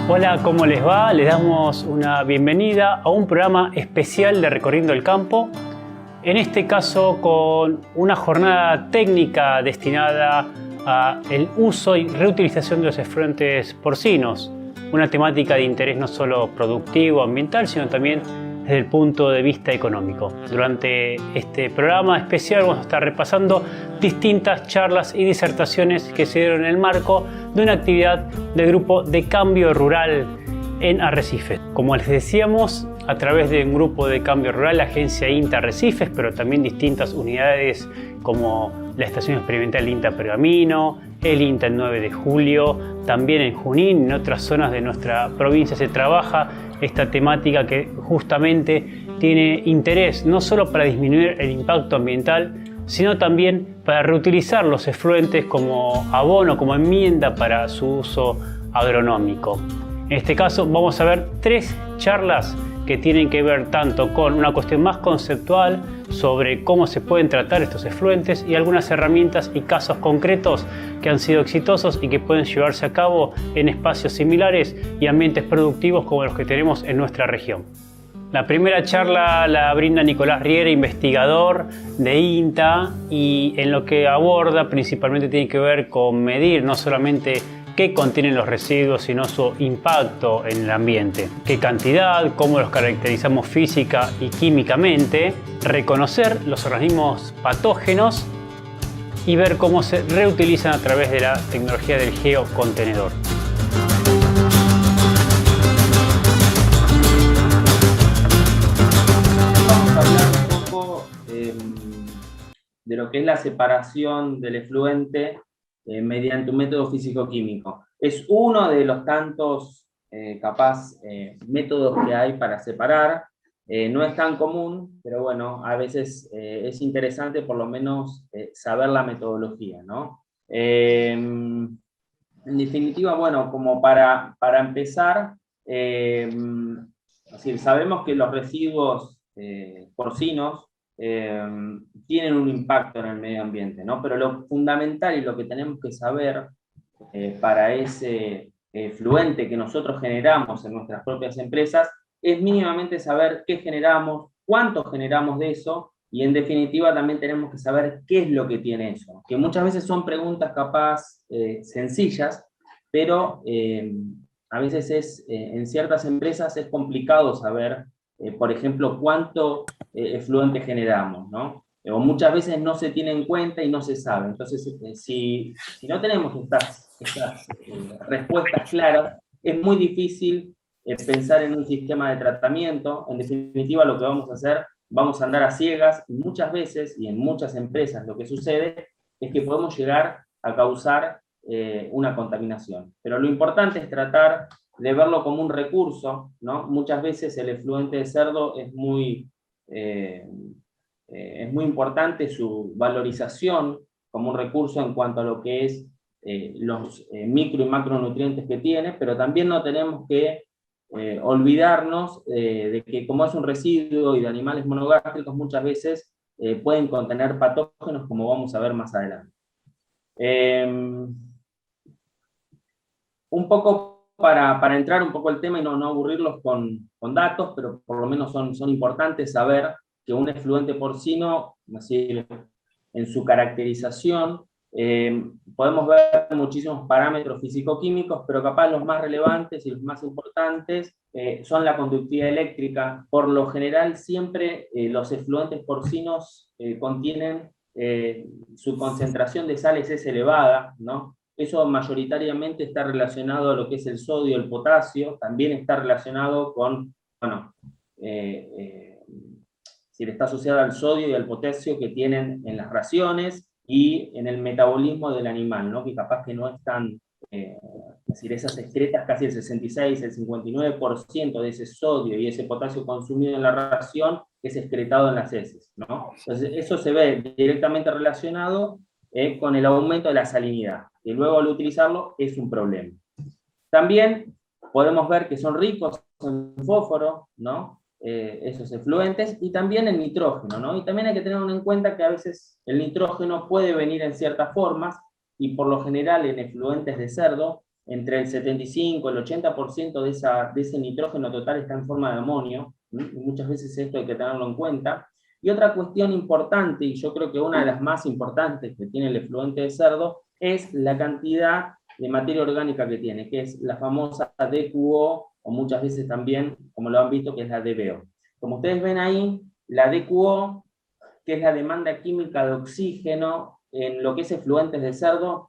Hola, ¿cómo les va? Les damos una bienvenida a un programa especial de Recorriendo el Campo. En este caso con una jornada técnica destinada al uso y reutilización de los efluentes porcinos. Una temática de interés no solo productivo, ambiental, sino también desde el punto de vista económico. Durante este programa especial vamos a estar repasando distintas charlas y disertaciones que se dieron en el marco de una actividad del Grupo de Cambio Rural en Arrecifes. Como les decíamos, a través de un grupo de cambio rural, la agencia INTA Arrecifes, pero también distintas unidades como la Estación Experimental INTA Pergamino, el INTA el 9 de julio, también en Junín, en otras zonas de nuestra provincia se trabaja esta temática que justamente tiene interés no solo para disminuir el impacto ambiental, sino también para reutilizar los efluentes como abono, como enmienda para su uso agronómico. En este caso vamos a ver 3 charlas que tienen que ver tanto con una cuestión más conceptual sobre cómo se pueden tratar estos efluentes y algunas herramientas y casos concretos que han sido exitosos y que pueden llevarse a cabo en espacios similares y ambientes productivos como los que tenemos en nuestra región. La primera charla la brinda Nicolás Riera, investigador de INTA, y en lo que aborda principalmente tiene que ver con medir no solamente qué contienen los residuos, sino su impacto en el ambiente, qué cantidad, cómo los caracterizamos física y químicamente, reconocer los organismos patógenos y ver cómo se reutilizan a través de la tecnología del geocontenedor. Vamos a hablar un poco de lo que es la separación del efluente mediante un método físico-químico. Es uno de los tantos métodos que hay para separar. No es tan común, pero bueno, a veces es interesante por lo menos saber la metodología, ¿no? En definitiva, bueno, como para empezar, es decir, sabemos que los residuos porcinos tienen un impacto en el medio ambiente, ¿no? Pero lo fundamental y lo que tenemos que saber para ese efluente que nosotros generamos en nuestras propias empresas es mínimamente saber qué generamos, cuánto generamos de eso, y en definitiva también tenemos que saber qué es lo que tiene eso, que muchas veces son preguntas capaz sencillas, pero a veces en ciertas empresas es complicado saber, por ejemplo, cuánto efluente generamos, ¿no? O muchas veces no se tiene en cuenta y no se sabe. Entonces, si no tenemos estas respuestas claras, es muy difícil pensar en un sistema de tratamiento. En definitiva, lo que vamos a hacer, vamos a andar a ciegas, y muchas veces, y en muchas empresas lo que sucede, es que podemos llegar a causar una contaminación. Pero lo importante es tratar de verlo como un recurso, ¿no? Muchas veces el efluente de cerdo es muy importante su valorización como un recurso en cuanto a lo que es los micro y macronutrientes que tiene, pero también no tenemos que olvidarnos de que como es un residuo y de animales monogástricos, muchas veces pueden contener patógenos, como vamos a ver más adelante. Un poco para entrar un poco al tema y no aburrirlos con datos, pero por lo menos son importantes saber que un efluente porcino, así, en su caracterización, podemos ver muchísimos parámetros físico-químicos, pero capaz los más relevantes y los más importantes son la conductividad eléctrica. Por lo general, siempre los efluentes porcinos contienen, su concentración de sales es elevada, ¿no? Eso mayoritariamente está relacionado a lo que es el sodio, el potasio, también está relacionado con, bueno, si está asociado al sodio y al potasio que tienen en las raciones y en el metabolismo del animal, ¿no? Que capaz que no es tan, es decir, esas excretas casi el 66, el 59% de ese sodio y ese potasio consumido en la ración es excretado en las heces, ¿no? Entonces eso se ve directamente relacionado con el aumento de la salinidad, que luego al utilizarlo es un problema. También podemos ver que son ricos en fósforo, ¿no? Esos efluentes, y también el nitrógeno, ¿no? Y también hay que tener en cuenta que a veces el nitrógeno puede venir en ciertas formas, y por lo general en efluentes de cerdo entre el 75 y el 80% de ese nitrógeno total está en forma de amonio, y muchas veces esto hay que tenerlo en cuenta. Y otra cuestión importante, y yo creo que una de las más importantes que tiene el efluente de cerdo, es la cantidad de materia orgánica que tiene, que es la famosa DQO, o muchas veces también, como lo han visto, que es la DBO. Como ustedes ven ahí, la DQO, que es la demanda química de oxígeno en lo que es efluentes de cerdo,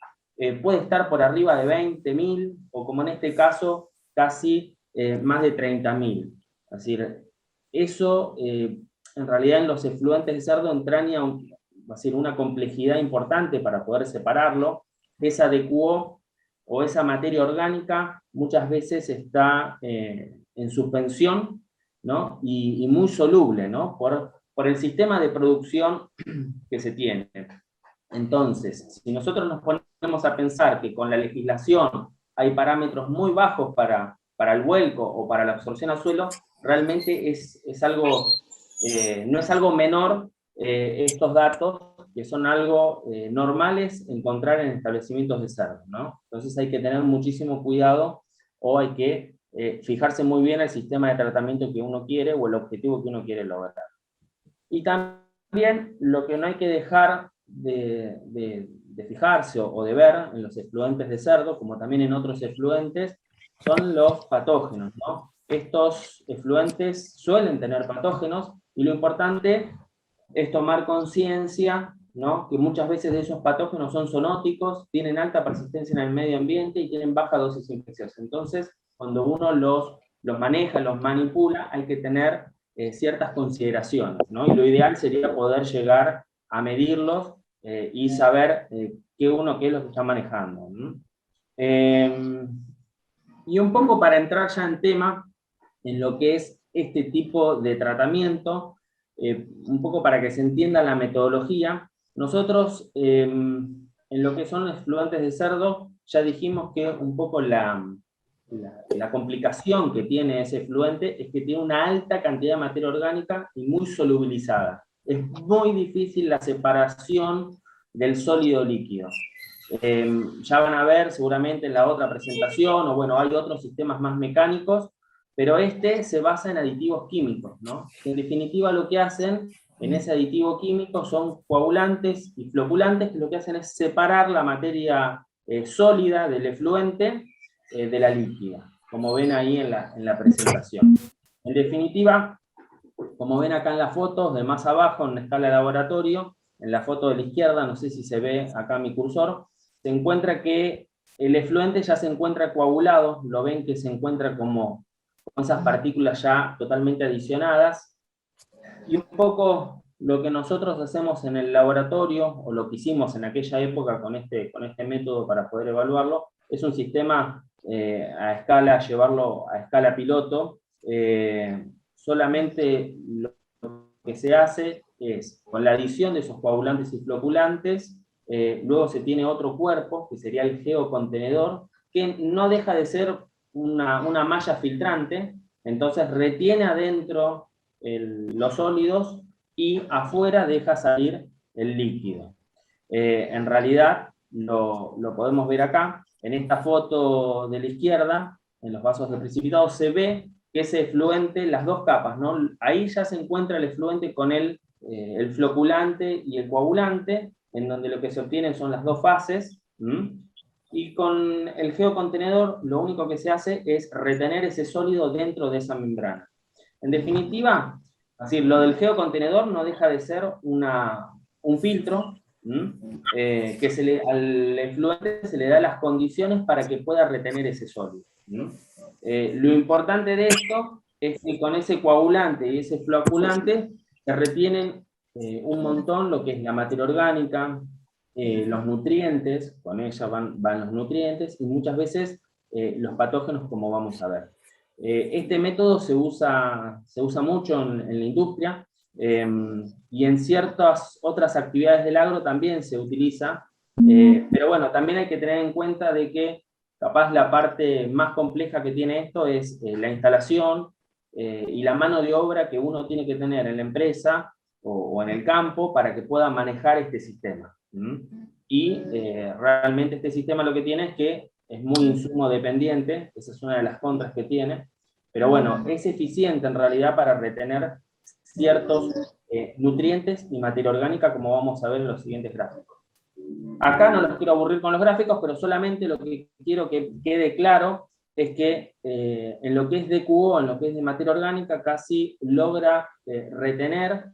puede estar por arriba de 20.000, o como en este caso, casi más de 30.000. Es decir, eso en realidad en los efluentes de cerdo entraña una complejidad importante para poder separarlo. Esa DQO o esa materia orgánica muchas veces está en suspensión, ¿no? y muy soluble, ¿no? por el sistema de producción que se tiene. Entonces, si nosotros nos ponemos a pensar que con la legislación hay parámetros muy bajos para el vuelco o para la absorción al suelo, realmente es algo, no es algo menor estos datos, que son algo normales encontrar en establecimientos de cerdo, ¿no? Entonces hay que tener muchísimo cuidado, o hay que fijarse muy bien el sistema de tratamiento que uno quiere o el objetivo que uno quiere lograr. Y también lo que no hay que dejar de fijarse o de ver en los efluentes de cerdo, como también en otros efluentes, son los patógenos, ¿no? Estos efluentes suelen tener patógenos, y lo importante es tomar conciencia, ¿no? que muchas veces de esos patógenos son zoonóticos, tienen alta persistencia en el medio ambiente y tienen baja dosis infecciosa. Entonces, cuando uno los maneja, los manipula, hay que tener ciertas consideraciones, ¿no? Y lo ideal sería poder llegar a medirlos y saber qué es lo que está manejando. Y un poco para entrar ya en tema, en lo que es este tipo de tratamiento, un poco para que se entienda la metodología, nosotros en lo que son los efluentes de cerdo, ya dijimos que un poco la complicación que tiene ese efluente es que tiene una alta cantidad de materia orgánica y muy solubilizada. Es muy difícil la separación del sólido líquido. Ya van a ver seguramente en la otra presentación, o bueno, hay otros sistemas más mecánicos, pero este se basa en aditivos químicos, ¿no? En definitiva, lo que hacen en ese aditivo químico son coagulantes y floculantes, que lo que hacen es separar la materia sólida del efluente de la líquida, como ven ahí en la presentación. En definitiva, como ven acá en las fotos, de más abajo en escala de laboratorio, en la foto de la izquierda, no sé si se ve acá mi cursor, se encuentra que el efluente ya se encuentra coagulado, lo ven que se encuentra como con esas partículas ya totalmente adicionadas, y un poco lo que nosotros hacemos en el laboratorio, o lo que hicimos en aquella época con este método para poder evaluarlo, es un sistema a escala, llevarlo a escala piloto. Solamente lo que se hace es, con la adición de esos coagulantes y floculantes, luego se tiene otro cuerpo, que sería el geocontenedor, que no deja de ser una malla filtrante, entonces retiene adentro los sólidos y afuera deja salir el líquido. En realidad, lo podemos ver acá, en esta foto de la izquierda, en los vasos de precipitado, se ve que ese efluente, las dos capas, ¿no? Ahí ya se encuentra el efluente con el floculante y el coagulante, en donde lo que se obtienen son las dos fases, y con el geocontenedor lo único que se hace es retener ese sólido dentro de esa membrana. En definitiva, así, lo del geocontenedor no deja de ser un filtro que al efluente se le da las condiciones para que pueda retener ese sólido. Lo importante de esto es que con ese coagulante y ese floculante se retienen un montón lo que es la materia orgánica, los nutrientes, con ella van los nutrientes, y muchas veces los patógenos, como vamos a ver. Este método se usa mucho en la industria, y en ciertas otras actividades del agro también se utiliza, pero bueno, también hay que tener en cuenta de que capaz la parte más compleja que tiene esto es la instalación y la mano de obra que uno tiene que tener en la empresa o en el campo para que pueda manejar este sistema. Y realmente este sistema lo que tiene es que es muy insumo dependiente, esa es una de las contras que tiene, pero bueno, es eficiente en realidad para retener ciertos nutrientes y materia orgánica, como vamos a ver en los siguientes gráficos. Acá no los quiero aburrir con los gráficos, pero solamente lo que quiero que quede claro es que en lo que es DQO, en lo que es de materia orgánica, casi logra retener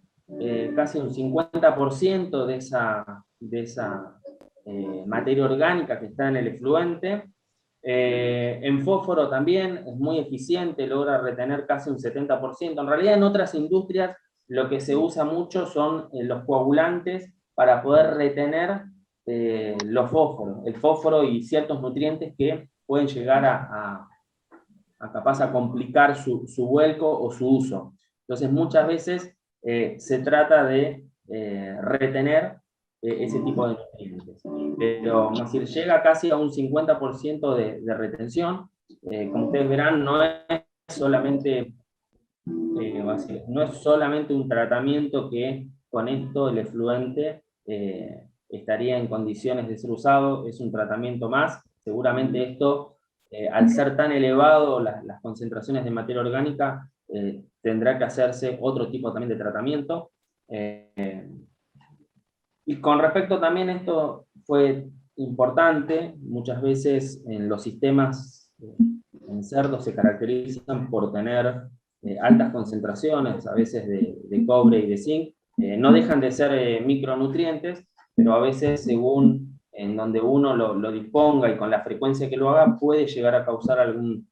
casi un 50% de esa materia orgánica que está en el efluente. En fósforo también es muy eficiente, logra retener casi un 70%. En realidad en otras industrias lo que se usa mucho son los coagulantes para poder retener los fósforos, el fósforo y ciertos nutrientes que pueden llegar capaz a complicar su vuelco o su uso. Entonces muchas veces se trata de retener ese tipo de nutrientes. Pero es decir, llega casi a un 50% de retención. Como ustedes verán, no es solamente no es solamente un tratamiento que con esto el efluente estaría en condiciones de ser usado, es un tratamiento más. Seguramente esto, al ser tan elevado las concentraciones de materia orgánica, tendrá que hacerse otro tipo también de tratamiento. Y con respecto también, esto fue importante, muchas veces en los sistemas en cerdos se caracterizan por tener altas concentraciones, a veces de cobre y de zinc. No dejan de ser micronutrientes, pero a veces según en donde uno lo disponga y con la frecuencia que lo haga, puede llegar a causar algún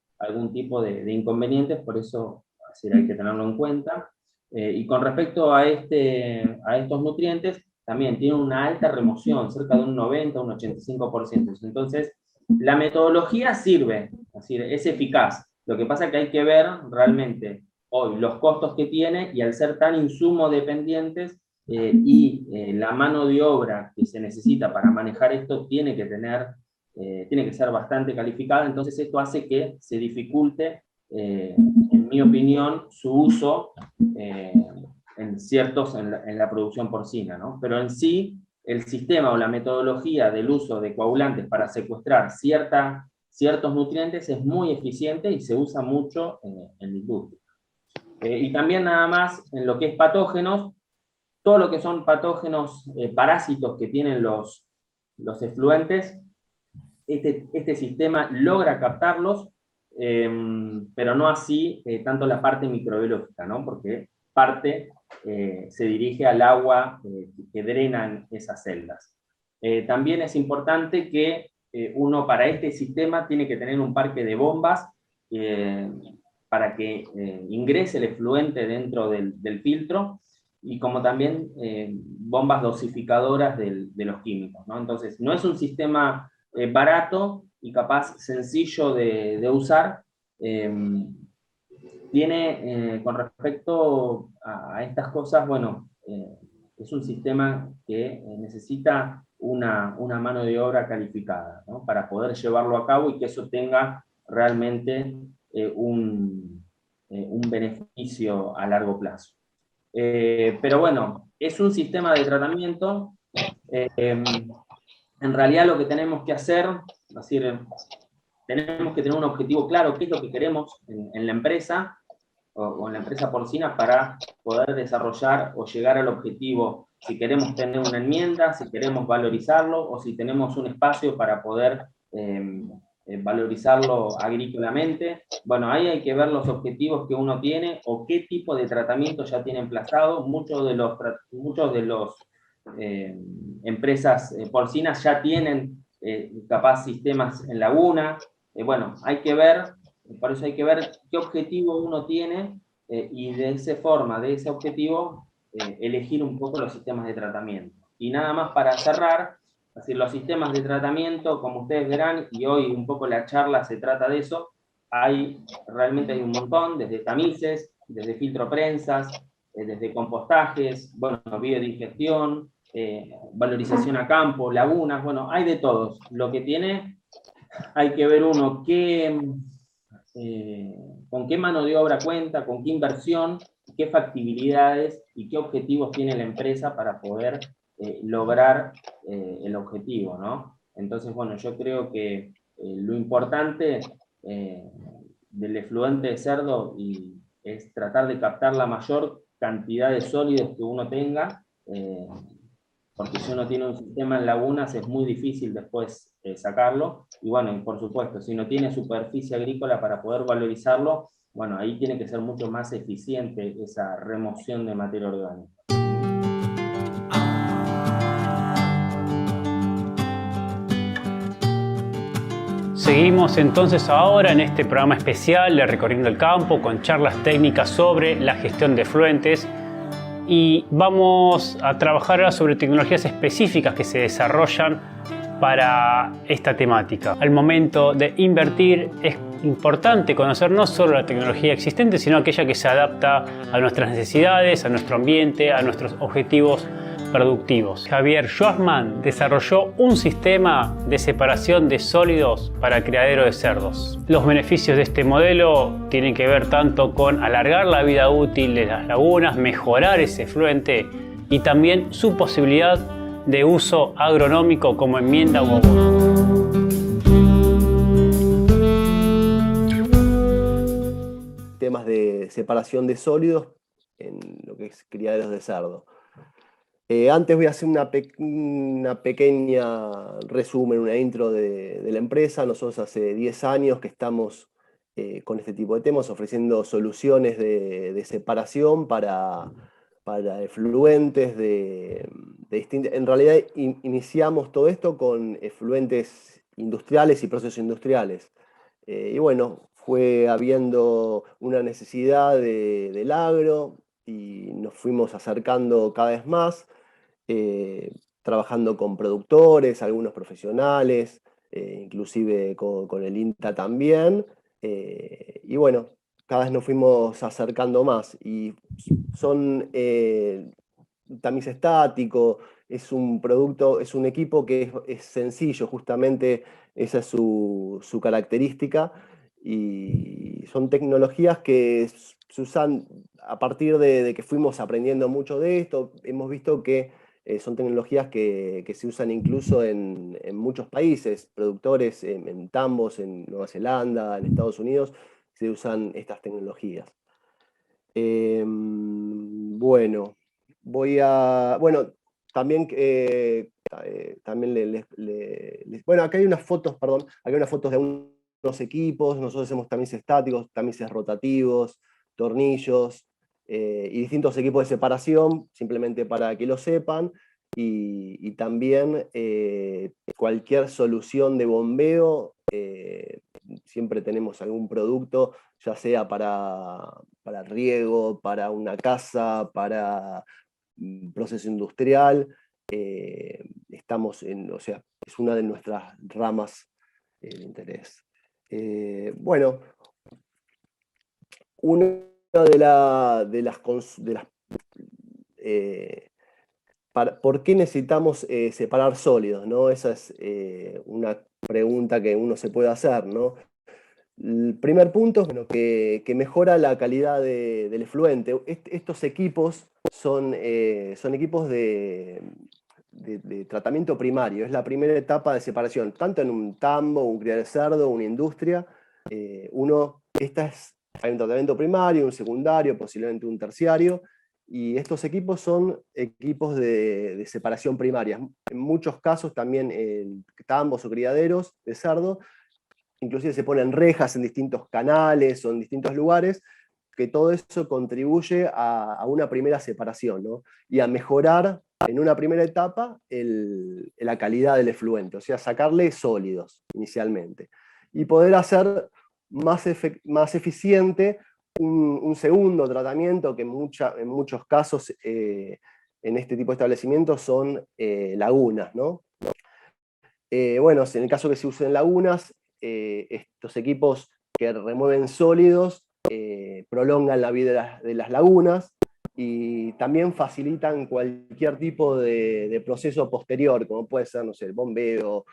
tipo de inconvenientes, por eso hay que tenerlo en cuenta. Y con respecto a estos nutrientes, también tiene una alta remoción, cerca de un 90, un 85%. Entonces, la metodología sirve, es eficaz. Lo que pasa es que hay que ver realmente hoy los costos que tiene, y al ser tan insumo dependientes la mano de obra que se necesita para manejar esto tiene que ser bastante calificada. Entonces esto hace que se dificulte, en mi opinión, su uso en la producción porcina, ¿no? Pero en sí, el sistema o la metodología del uso de coagulantes para secuestrar ciertos nutrientes es muy eficiente y se usa mucho en la industria. Y también nada más en lo que es patógenos, todo lo que son patógenos, parásitos que tienen los efluentes, este sistema logra captarlos, pero no así tanto la parte microbiológica, ¿no? Porque parte se dirige al agua que drenan esas celdas. También es importante que uno para este sistema tiene que tener un parque de bombas para que ingrese el efluente dentro del filtro, y como también bombas dosificadoras de los químicos, ¿no? Entonces, no es un sistema barato y capaz sencillo de usar. Con respecto a estas cosas, bueno, es un sistema que necesita una mano de obra calificada, ¿no? Para poder llevarlo a cabo y que eso tenga realmente un beneficio a largo plazo. Pero bueno, es un sistema de tratamiento. En realidad lo que tenemos que hacer, es decir, tenemos que tener un objetivo claro, qué es lo que queremos en la empresa o en la empresa porcina para poder desarrollar o llegar al objetivo. Si queremos tener una enmienda, si queremos valorizarlo, o si tenemos un espacio para poder valorizarlo agrícolamente. Bueno, ahí hay que ver los objetivos que uno tiene o qué tipo de tratamiento ya tiene emplazado. Muchos de los empresas porcinas ya tienen capaz sistemas en laguna. Bueno, hay que ver, por eso hay que ver qué objetivo uno tiene y de esa forma, de ese objetivo, elegir un poco los sistemas de tratamiento. Y nada más para cerrar, es decir, los sistemas de tratamiento, como ustedes verán, y hoy un poco la charla se trata de eso, realmente hay un montón, desde tamices, desde filtroprensas, desde compostajes, bueno, biodigestión, valorización a campo, lagunas, bueno, hay de todos. Lo que tiene, hay que ver uno con qué mano de obra cuenta, con qué inversión, qué factibilidades y qué objetivos tiene la empresa para poder lograr el objetivo, ¿no? Entonces, bueno, yo creo que lo importante del efluente de cerdo es tratar de captar la mayor cantidad de sólidos que uno tenga, porque si uno tiene un sistema en lagunas es muy difícil después sacarlo, y bueno, y por supuesto, si no tiene superficie agrícola para poder valorizarlo, bueno, ahí tiene que ser mucho más eficiente esa remoción de materia orgánica. Seguimos entonces ahora en este programa especial de Recorriendo el Campo con charlas técnicas sobre la gestión de efluentes, y vamos a trabajar ahora sobre tecnologías específicas que se desarrollan para esta temática. Al momento de invertir es importante conocer no solo la tecnología existente, sino aquella que se adapta a nuestras necesidades, a nuestro ambiente, a nuestros objetivos productivos. Javier Schwarzman desarrolló un sistema de separación de sólidos para criadero de cerdos. Los beneficios de este modelo tienen que ver tanto con alargar la vida útil de las lagunas, mejorar ese efluente y también su posibilidad de uso agronómico como enmienda o abono. Temas de separación de sólidos en lo que es criaderos de cerdo. Antes voy a hacer una pequeña resumen, una intro de la empresa. Nosotros hace 10 años que estamos con este tipo de temas, ofreciendo soluciones de separación para efluentes en realidad iniciamos todo esto con efluentes industriales y procesos industriales. Y bueno, fue habiendo una necesidad del agro y nos fuimos acercando cada vez más, trabajando con productores, algunos profesionales, inclusive con el INTA también. Y bueno, cada vez nos fuimos acercando más. Y son tamiz estático, es un producto, es un equipo que es sencillo, justamente esa es su característica. Y son tecnologías que se usan a partir de que fuimos aprendiendo mucho de esto. Hemos visto que son tecnologías que se usan incluso en muchos países, productores en tambos, en Nueva Zelanda, en Estados Unidos, se usan estas tecnologías. Bueno, bueno, también, también bueno, acá hay unas fotos, perdón, acá hay unas fotos de unos equipos. Nosotros hacemos tamices estáticos, tamices rotativos, tornillos, y distintos equipos de separación, simplemente para que lo sepan, y también cualquier solución de bombeo. Siempre tenemos algún producto, ya sea para riego, para una casa, para proceso industrial. O sea, es una de nuestras ramas de interés. Bueno, una de las ¿por qué necesitamos separar sólidos, ¿no? Esa es una pregunta que uno se puede hacer, ¿no? El primer punto es, bueno, que mejora la calidad del efluente. Estos equipos son equipos de tratamiento primario. Es la primera etapa de separación, tanto en un tambo, un criadero de cerdo, una industria. Hay un tratamiento primario, un secundario, posiblemente un terciario. Y estos equipos son equipos de separación primaria. En muchos casos también en tambos o criaderos de cerdo, inclusive se ponen rejas en distintos canales o en distintos lugares, que todo eso contribuye a una primera separación, ¿no? Y a mejorar en una primera etapa la calidad del efluente, o sea, sacarle sólidos inicialmente. Y poder hacer más eficiente un segundo tratamiento, que en muchos casos en este tipo de establecimientos son lagunas, ¿no? Bueno, en el caso que se usen lagunas, estos equipos que remueven sólidos prolongan la vida de las lagunas y también facilitan cualquier tipo de proceso posterior, como puede ser, no sé, el bombeo,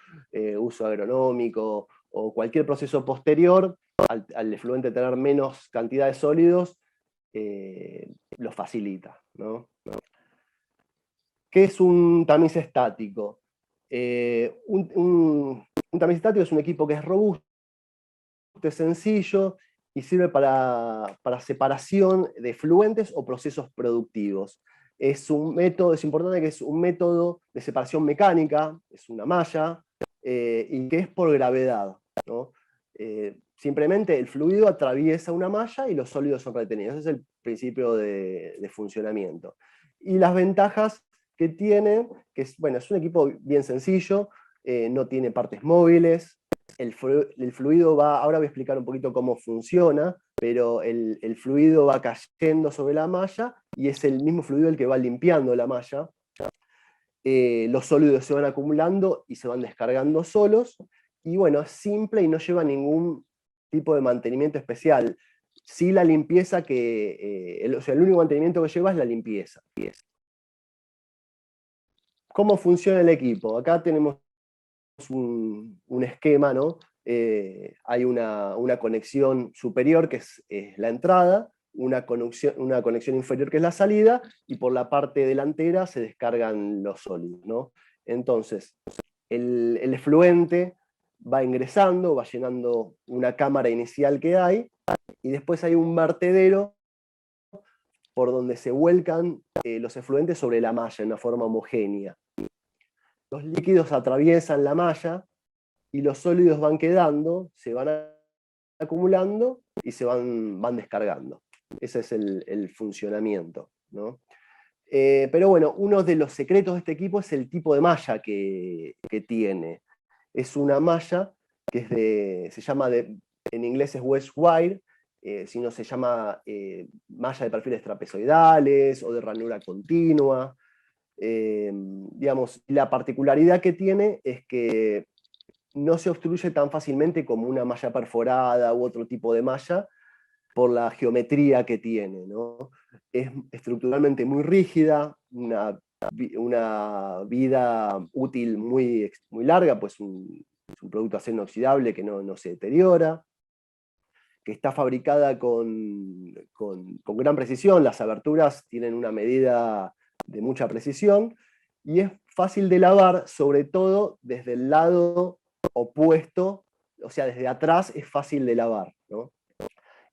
uso agronómico o cualquier proceso posterior. Al efluente tener menos cantidad de sólidos, lo facilita, ¿no? ¿Qué es un tamiz estático? Un tamiz estático es un equipo que es robusto, es sencillo y sirve para separación de efluentes o procesos productivos. Es un método, es importante que es un método de separación mecánica, es una malla, y que es por gravedad, ¿no? Simplemente el fluido atraviesa una malla y los sólidos son retenidos. Ese es el principio de funcionamiento. Y las ventajas que tiene, que es, bueno, es un equipo bien sencillo, no tiene partes móviles, el fluido va, ahora voy a explicar un poquito cómo funciona, pero el fluido va cayendo sobre la malla y es el mismo fluido el que va limpiando la malla. Los sólidos se van acumulando y se van descargando solos, y bueno, es simple y no lleva ningún tipo de mantenimiento especial. Sí, la limpieza o sea, el único mantenimiento que lleva es la limpieza. ¿Cómo funciona el equipo? Acá tenemos un esquema, ¿no? Hay una conexión superior que es la entrada, una conexión inferior que es la salida, y por la parte delantera se descargan los sólidos, ¿no? Entonces, el efluente va ingresando, va llenando una cámara inicial que hay, y después hay un vertedero por donde se vuelcan los efluentes sobre la malla en una forma homogénea. Los líquidos atraviesan la malla y los sólidos van quedando, se van acumulando y se van descargando. Ese es el funcionamiento, ¿no? Pero bueno, uno de los secretos de este equipo es el tipo de malla que tiene. Es una malla que se llama, en inglés es wedge wire, si no se llama malla de perfiles trapezoidales o de ranura continua. Digamos, la particularidad que tiene es que no se obstruye tan fácilmente como una malla perforada u otro tipo de malla por la geometría que tiene, ¿no? Es estructuralmente muy rígida, una vida útil muy larga, pues es un producto acero inoxidable que no se deteriora, que está fabricada con gran precisión, las aberturas tienen una medida de mucha precisión, y es fácil de lavar, sobre todo desde el lado opuesto, o sea, desde atrás es fácil de lavar, ¿no?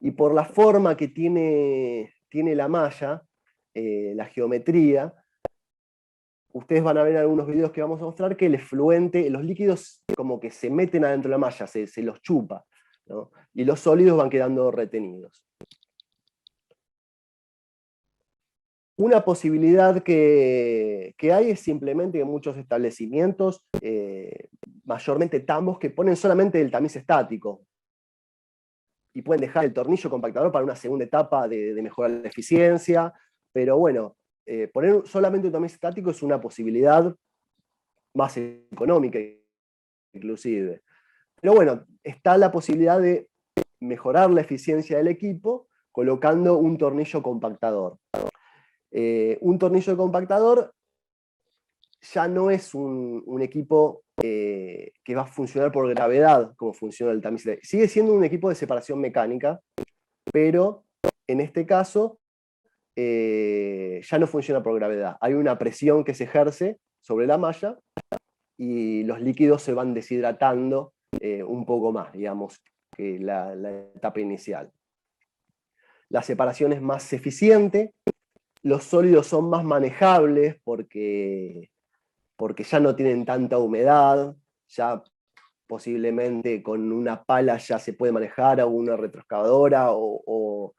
Y por la forma que tiene la malla, la geometría, ustedes van a ver en algunos videos que vamos a mostrar que el efluente, los líquidos como que se meten adentro de la malla, se los chupa, ¿no? Y los sólidos van quedando retenidos. Una posibilidad que hay es simplemente que muchos establecimientos, mayormente tambos, que ponen solamente el tamiz estático, y pueden dejar el tornillo compactador para una segunda etapa de mejorar la eficiencia, pero bueno, poner solamente un tamiz estático es una posibilidad más económica inclusive. Pero bueno, está la posibilidad de mejorar la eficiencia del equipo colocando un tornillo compactador. Un tornillo de compactador ya no es un equipo que va a funcionar por gravedad, como funciona el tamiz. Sigue siendo un equipo de separación mecánica, pero en este caso ya no funciona por gravedad. Hay una presión que se ejerce sobre la malla y los líquidos se van deshidratando un poco más, digamos, que la etapa inicial. La separación es más eficiente, los sólidos son más manejables porque ya no tienen tanta humedad, ya posiblemente con una pala ya se puede manejar, o una retroexcavadora, o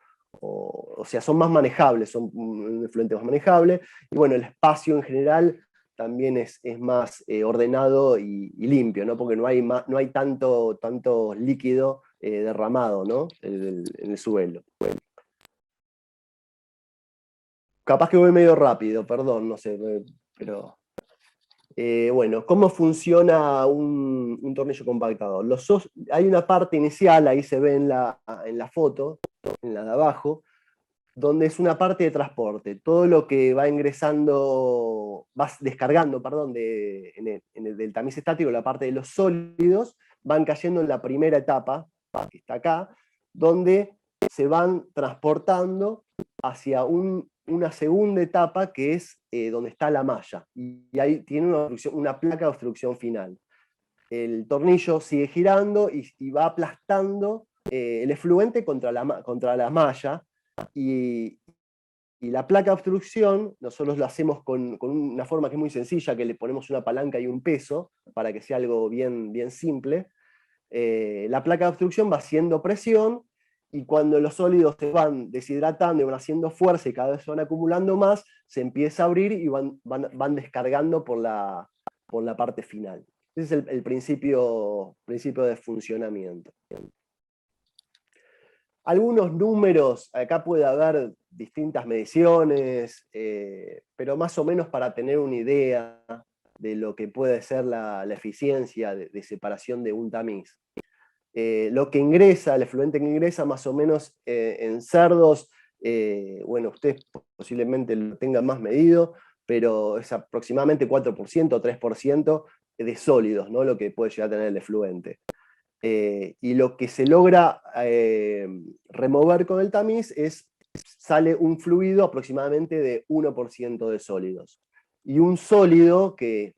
sea, son más manejables, son un efluente más manejable, y bueno, el espacio en general también es más ordenado y limpio, ¿no? Porque no hay tanto líquido derramado, ¿no? en el suelo. Capaz que voy medio rápido, perdón, no sé, pero... bueno, ¿cómo funciona un tornillo compactador? Hay una parte inicial, ahí se ve en la foto, en la de abajo, donde es una parte de transporte. Todo lo que va ingresando, va descargando, perdón, del tamiz estático, la parte de los sólidos, van cayendo en la primera etapa, que está acá, donde se van transportando hacia una segunda etapa que es donde está la malla, y ahí tiene una placa de obstrucción final. el tornillo sigue girando y va aplastando el efluente contra la malla, y la placa de obstrucción nosotros lo hacemos con una forma que es muy sencilla, que le ponemos una palanca y un peso, para que sea algo bien, bien simple. La placa de obstrucción va haciendo presión, y cuando los sólidos se van deshidratando y van haciendo fuerza y cada vez se van acumulando más, se empieza a abrir y van descargando por la parte final. Ese es el principio de funcionamiento. Algunos números, acá puede haber distintas mediciones, pero más o menos para tener una idea de lo que puede ser la eficiencia de separación de un tamiz. Lo que ingresa, el efluente que ingresa más o menos en cerdos, bueno, ustedes posiblemente lo tengan más medido, pero es aproximadamente 4% o 3% de sólidos, ¿no? Lo que puede llegar a tener el efluente. Y lo que se logra remover con el tamiz sale un fluido aproximadamente de 1% de sólidos. Y un sólido que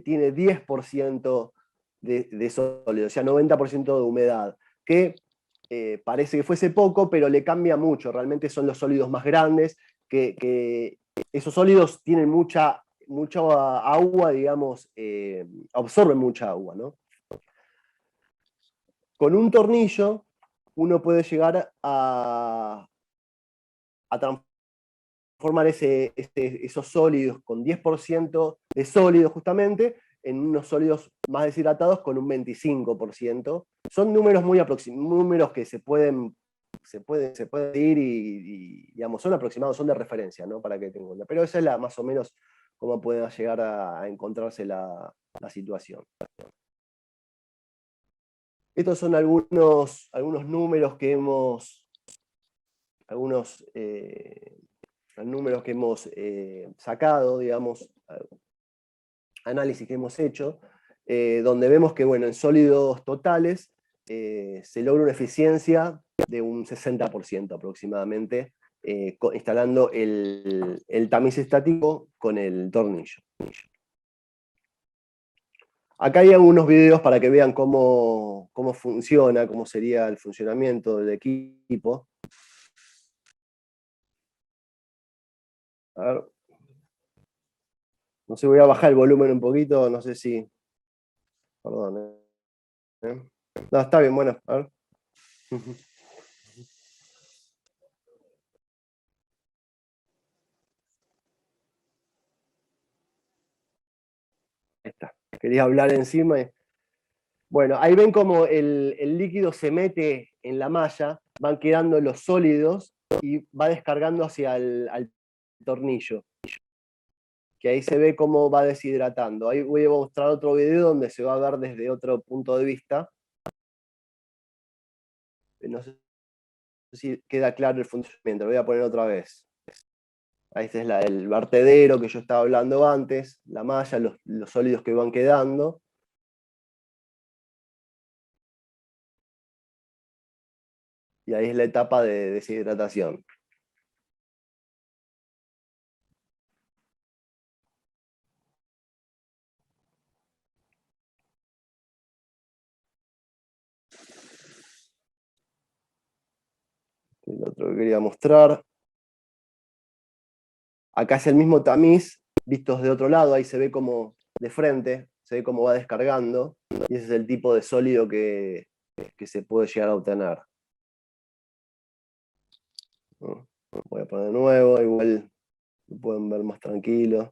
tiene 10% de sólido, o sea, 90% de humedad, que parece que fuese poco, pero le cambia mucho. Realmente son los sólidos más grandes, que esos sólidos tienen mucha agua, digamos, absorben mucha agua, ¿no? Con un tornillo uno puede llegar a transformar esos sólidos con 10% de sólidos justamente en unos sólidos más deshidratados con un 25%. Son números muy aproximados, números que se pueden ir y digamos, son aproximados, son de referencia, ¿no? Para que tengan. Pero esa es más o menos cómo puede llegar a encontrarse la situación. Estos son algunos números que hemos, sacado, digamos, análisis que hemos hecho, donde vemos que, bueno, en sólidos totales se logra una eficiencia de un 60% aproximadamente, instalando el tamiz estático con el tornillo. Acá hay algunos videos para que vean cómo funciona, cómo sería el funcionamiento del equipo. A ver. No sé, voy a bajar el volumen un poquito, no sé si... Perdón. No, está bien, bueno, a ver. Ahí está. Quería hablar encima. Bueno, ahí ven como el líquido se mete en la malla, van quedando los sólidos y va descargando hacia al tornillo. Que ahí se ve cómo va deshidratando. Ahí voy a mostrar otro video donde se va a ver desde otro punto de vista. No sé si queda claro el funcionamiento, lo voy a poner otra vez. Ahí este es el vertedero que yo estaba hablando antes, la malla, los sólidos que van quedando. Y ahí es la etapa de deshidratación. El otro que quería mostrar. Acá es el mismo tamiz, vistos de otro lado, ahí se ve como de frente, se ve cómo va descargando, y ese es el tipo de sólido que se puede llegar a obtener. Voy a poner de nuevo, igual lo pueden ver más tranquilo.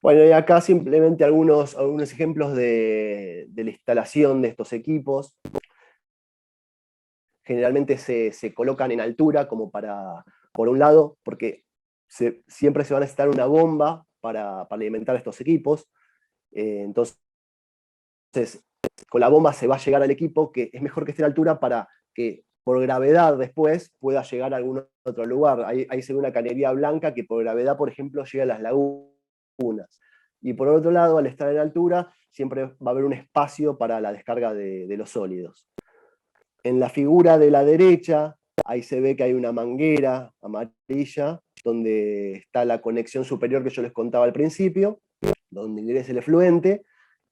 Bueno, y acá simplemente algunos ejemplos de la instalación de estos equipos. Generalmente se colocan en altura, como por un lado, porque siempre se va a necesitar una bomba para alimentar estos equipos. Entonces, con la bomba se va a llegar al equipo, que es mejor que esté a altura para que por gravedad después pueda llegar a algún otro lugar. Ahí se ve una cañería blanca que por gravedad, por ejemplo, llega a las lagunas. Y por otro lado, al estar en altura, siempre va a haber un espacio para la descarga de los sólidos. En la figura de la derecha ahí se ve que hay una manguera amarilla, donde está la conexión superior que yo les contaba al principio, donde ingresa el efluente,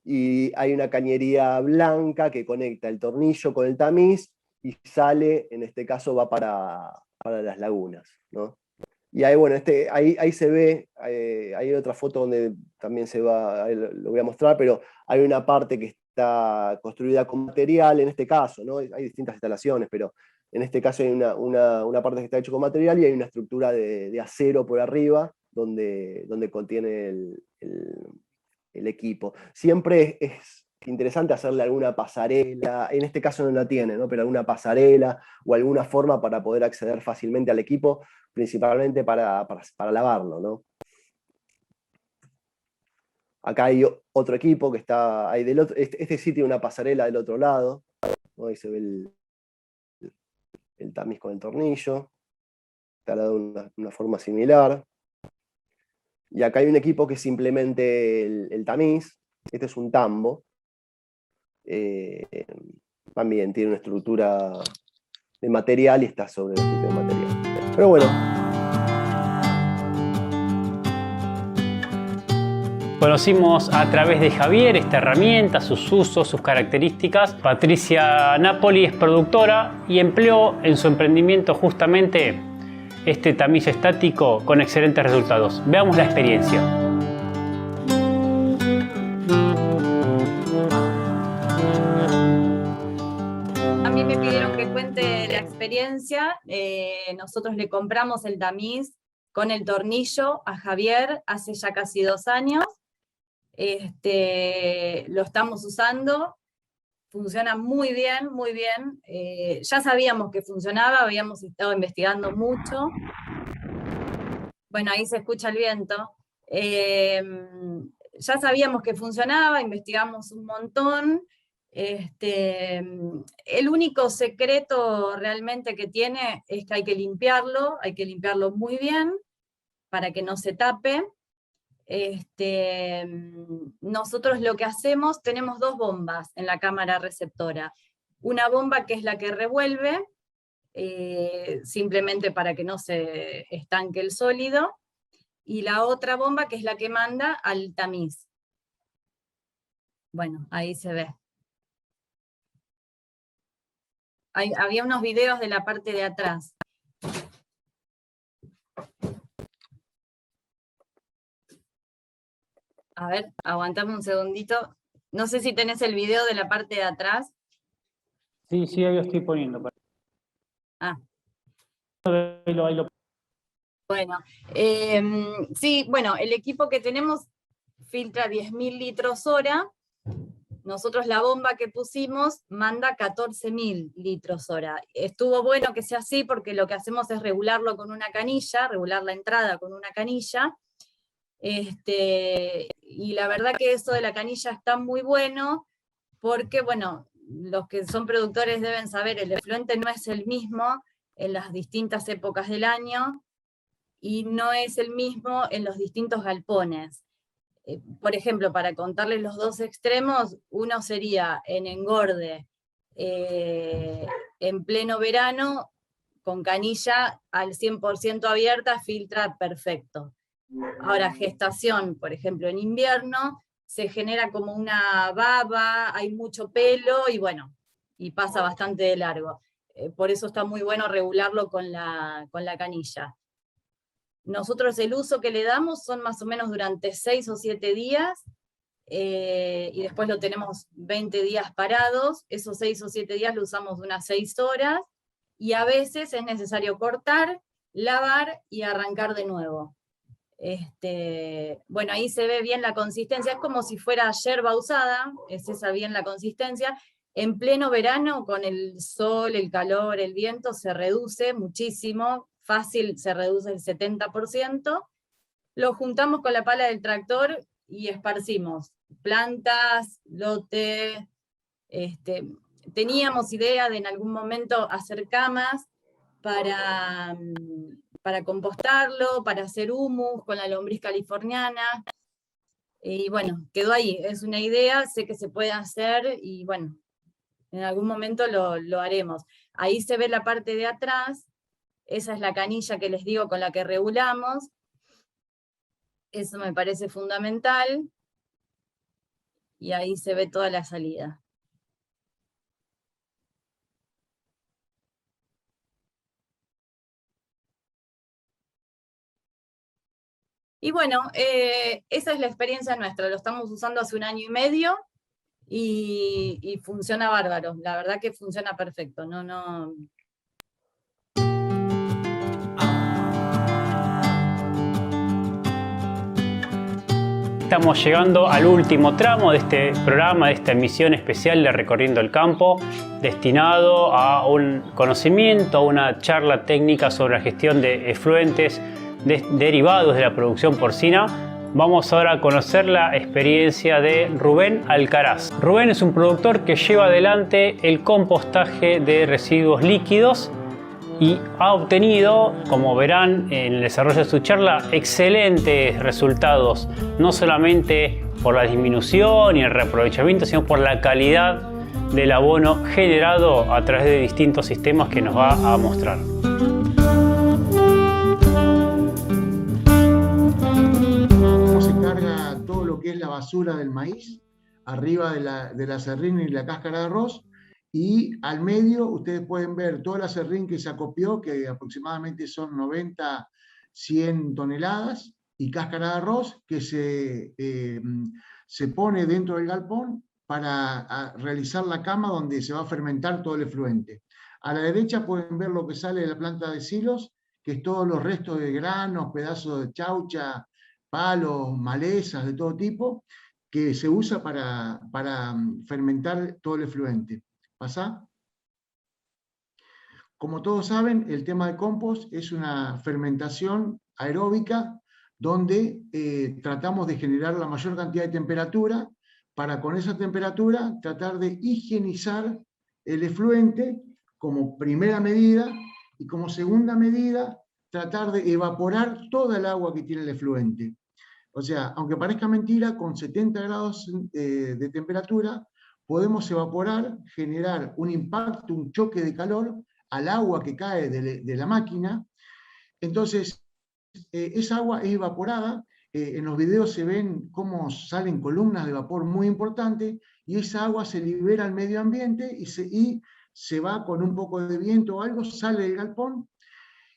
y hay una cañería blanca que conecta el tornillo con el tamiz, y sale, en este caso va para las lagunas, ¿no? Y ahí, bueno, ahí se ve, hay otra foto donde también se va, ahí lo voy a mostrar, pero hay una parte que está construida con material, en este caso, ¿no? Hay distintas instalaciones, pero en este caso hay una parte que está hecha con material y hay una estructura de acero por arriba donde contiene el equipo. Siempre es interesante hacerle alguna pasarela, en este caso no la tiene, ¿no? Pero alguna pasarela o alguna forma para poder acceder fácilmente al equipo, principalmente para lavarlo, ¿no? Acá hay otro equipo que está ahí del otro, este sí tiene una pasarela del otro lado, ¿no? Ahí se ve el tamiz con el tornillo, está dado de una forma similar. Y acá hay un equipo que es simplemente el tamiz, este es un tambo, también tiene una estructura de material y está sobre la estructura de material. Pero bueno. Conocimos a través de Javier esta herramienta, sus usos, sus características. Patricia Napoli es productora y empleó en su emprendimiento justamente este tamiz estático con excelentes resultados. Veamos la experiencia. A mí me pidieron que cuente la experiencia. Nosotros le compramos el tamiz con el tornillo a Javier hace ya casi 2 años. Lo estamos usando, funciona muy bien, muy bien. Ya sabíamos que funcionaba, habíamos estado investigando mucho. Bueno, ahí se escucha el viento. Ya sabíamos que funcionaba, investigamos un montón. El único secreto realmente que tiene es que hay que limpiarlo muy bien para que no se tape. Nosotros lo que hacemos, tenemos 2 bombas en la cámara receptora. Una bomba que es la que revuelve, simplemente para que no se estanque el sólido, y la otra bomba que es la que manda al tamiz. Bueno, ahí se ve. Había unos videos de la parte de atrás. A ver, aguantame un segundito. No sé si tenés el video de la parte de atrás. Sí, ahí lo estoy poniendo. Ah. Ahí lo... Bueno, sí, bueno, el equipo que tenemos filtra 10.000 litros hora. Nosotros la bomba que pusimos manda 14.000 litros hora. Estuvo bueno que sea así porque lo que hacemos es regularlo con una canilla, regular la entrada con una canilla. Y la verdad que eso de la canilla está muy bueno porque, bueno, los que son productores deben saber, el efluente no es el mismo en las distintas épocas del año y no es el mismo en los distintos galpones. Por ejemplo, para contarles los 2 extremos, uno sería en engorde, en pleno verano, con canilla al 100% abierta, filtra perfecto. Ahora, gestación, por ejemplo, en invierno, se genera como una baba, hay mucho pelo, y bueno, y pasa bastante de largo. Por eso está muy bueno regularlo con la canilla. Nosotros el uso que le damos son más o menos durante 6 o 7 días, y después lo tenemos 20 días parados. Esos 6 o 7 días lo usamos unas 6 horas, y a veces es necesario cortar, lavar y arrancar de nuevo. Bueno, ahí se ve bien la consistencia, es como si fuera yerba usada, es esa bien la consistencia. En pleno verano, con el sol, el calor, el viento, se reduce muchísimo, fácil se reduce el 70%, lo juntamos con la pala del tractor y esparcimos plantas, lote. Teníamos idea de en algún momento hacer camas para compostarlo, para hacer humus con la lombriz californiana, y bueno, quedó ahí, es una idea, sé que se puede hacer, y bueno, en algún momento lo haremos. Ahí se ve la parte de atrás, esa es la canilla que les digo con la que regulamos, eso me parece fundamental, y ahí se ve toda la salida. Y bueno, esa es la experiencia nuestra, lo estamos usando hace 1 año y medio, y funciona bárbaro, la verdad que funciona perfecto, no. Estamos llegando al último tramo de este programa, de esta emisión especial de Recorriendo el Campo, destinado a un conocimiento, a una charla técnica sobre la gestión de efluentes derivados de la producción porcina. Vamos ahora a conocer la experiencia de Rubén Alcaraz. Rubén es un productor que lleva adelante el compostaje de residuos líquidos y ha obtenido, como verán en el desarrollo de su charla, excelentes resultados, no solamente por la disminución y el reaprovechamiento, sino por la calidad del abono generado a través de distintos sistemas que nos va a mostrar. Cómo se carga todo lo que es la basura del maíz, arriba de la serrín y la cáscara de arroz, y al medio ustedes pueden ver toda la serrín que se acopió, que aproximadamente son 90, 100 toneladas, y cáscara de arroz que se pone dentro del galpón para realizar la cama donde se va a fermentar todo el efluente. A la derecha pueden ver lo que sale de la planta de silos, que es todos los restos de granos, pedazos de chaucha, palos, malezas de todo tipo, que se usa para fermentar todo el efluente. ¿Pasa? Como todos saben, el tema de compost es una fermentación aeróbica donde tratamos de generar la mayor cantidad de temperatura para con esa temperatura tratar de higienizar el efluente como primera medida, y como segunda medida tratar de evaporar toda el agua que tiene el efluente. O sea, aunque parezca mentira, con 70 grados de temperatura podemos evaporar, generar un impacto, un choque de calor al agua que cae de la máquina. Entonces, esa agua es evaporada. En los videos se ven cómo salen columnas de vapor muy importantes, y esa agua se libera al medio ambiente y se va con un poco de viento o algo, sale del galpón,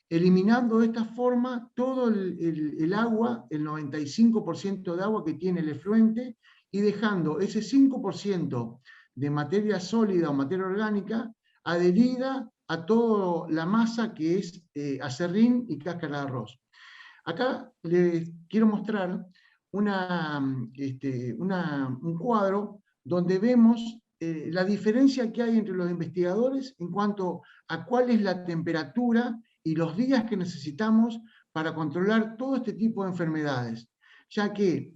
eliminando de esta forma todo el agua, el 95% de agua que tiene el efluente, y dejando ese 5% de materia sólida o materia orgánica adherida a toda la masa que es acerrín y cáscara de arroz. Acá les quiero mostrar un cuadro donde vemos la diferencia que hay entre los investigadores en cuanto a cuál es la temperatura y los días que necesitamos para controlar todo este tipo de enfermedades, ya que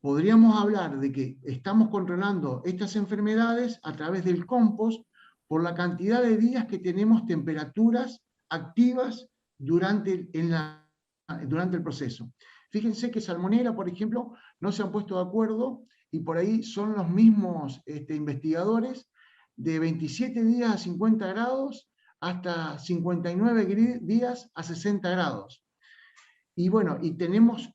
podríamos hablar de que estamos controlando estas enfermedades a través del compost por la cantidad de días que tenemos temperaturas activas durante el proceso. Fíjense que Salmonella, por ejemplo, no se han puesto de acuerdo, y por ahí son los mismos investigadores, de 27 días a 50 grados hasta 59 días a 60 grados. Y bueno, y tenemos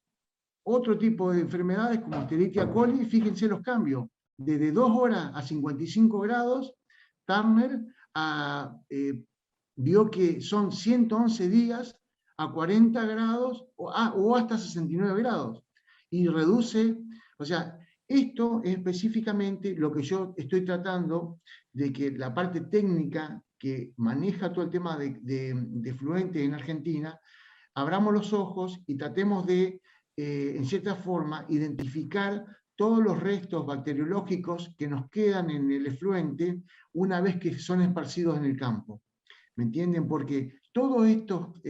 otro tipo de enfermedades como Escherichia coli. Fíjense los cambios, desde 2 horas a 55 grados, Turner vio que son 111 días a 40 grados o hasta 69 grados, y reduce, o sea, esto es específicamente lo que yo estoy tratando de que la parte técnica que maneja todo el tema de fluentes en Argentina, abramos los ojos y tratemos de, en cierta forma, identificar todos los restos bacteriológicos que nos quedan en el efluente una vez que son esparcidos en el campo. ¿Me entienden? Porque todos estos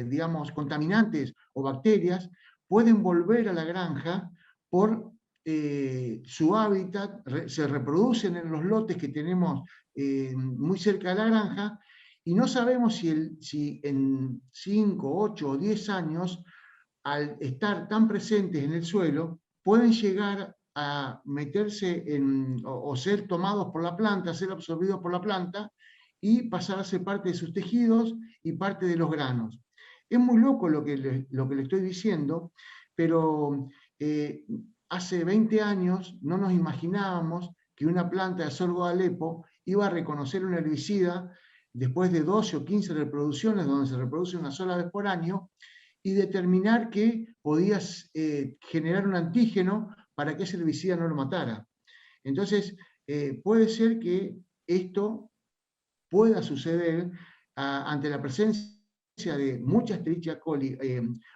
digamos, contaminantes o bacterias pueden volver a la granja por su hábitat, se reproducen en los lotes que tenemos muy cerca de la granja, y no sabemos si en 5, 8 o 10 años, al estar tan presentes en el suelo, pueden llegar a meterse o ser tomados por la planta, ser absorbidos por la planta y pasar a ser parte de sus tejidos y parte de los granos. Es muy loco lo que le estoy diciendo, pero hace 20 años no nos imaginábamos que una planta de sorgo de Alepo iba a reconocer un herbicida después de 12 o 15 reproducciones, donde se reproduce una sola vez por año, y determinar que podías generar un antígeno para que ese herbicida no lo matara. Entonces, puede ser que esto pueda suceder ante la presencia de mucha Escherichia coli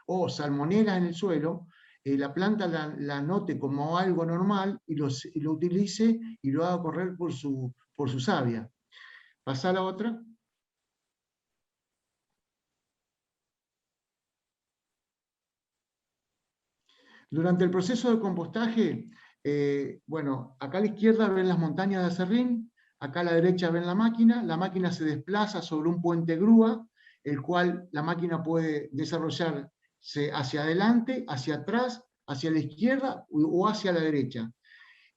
o salmonela en el suelo, la planta la note como algo normal y lo utilice y lo haga correr por su savia. ¿Pasa a la otra? Durante el proceso de compostaje, bueno, acá a la izquierda ven las montañas de acerrín, acá a la derecha ven la máquina se desplaza sobre un puente grúa, el cual la máquina puede desarrollarse hacia adelante, hacia atrás, hacia la izquierda o hacia la derecha.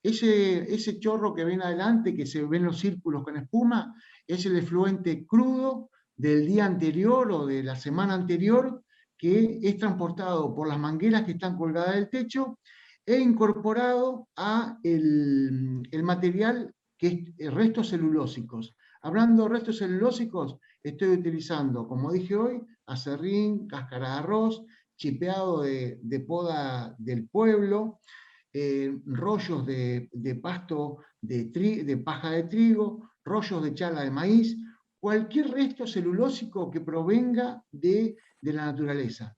Ese chorro que ven adelante, que se ven los círculos con espuma, es el efluente crudo del día anterior o de la semana anterior, que es transportado por las mangueras que están colgadas del techo e incorporado a el material que es restos celulósicos. Hablando de restos celulósicos, estoy utilizando, como dije hoy, acerrín, cáscara de arroz, chipeado de poda del pueblo, rollos de pasto de paja de trigo, rollos de chala de maíz, cualquier resto celulósico que provenga de la naturaleza.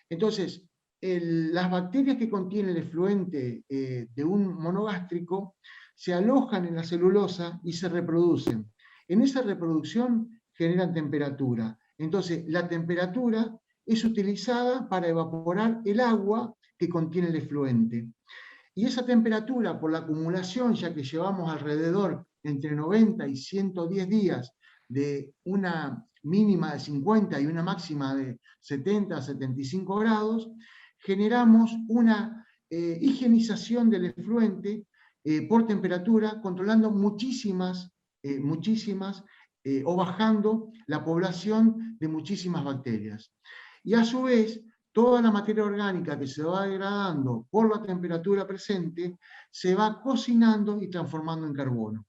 Entonces, las bacterias que contienen el efluente de un monogástrico se alojan en la celulosa y se reproducen. En esa reproducción generan temperatura. Entonces, la temperatura es utilizada para evaporar el agua que contiene el efluente. Y esa temperatura, por la acumulación, ya que llevamos alrededor entre 90 y 110 días de una mínima de 50 y una máxima de 70 a 75 grados, generamos una higienización del efluente por temperatura, controlando muchísimas o bajando la población de muchísimas bacterias. Y a su vez, toda la materia orgánica que se va degradando por la temperatura presente se va cocinando y transformando en carbono.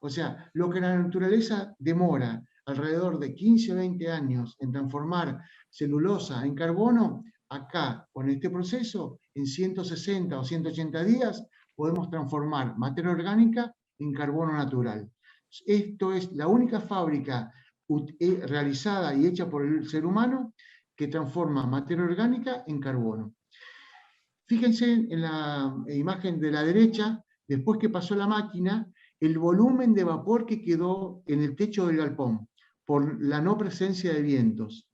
O sea, lo que la naturaleza demora alrededor de 15 o 20 años en transformar celulosa en carbono, acá, con este proceso, en 160 o 180 días, podemos transformar materia orgánica en carbono natural. Esto es la única fábrica realizada y hecha por el ser humano que transforma materia orgánica en carbono. Fíjense en la imagen de la derecha, después que pasó la máquina, el volumen de vapor que quedó en el techo del galpón, por la no presencia de vientos.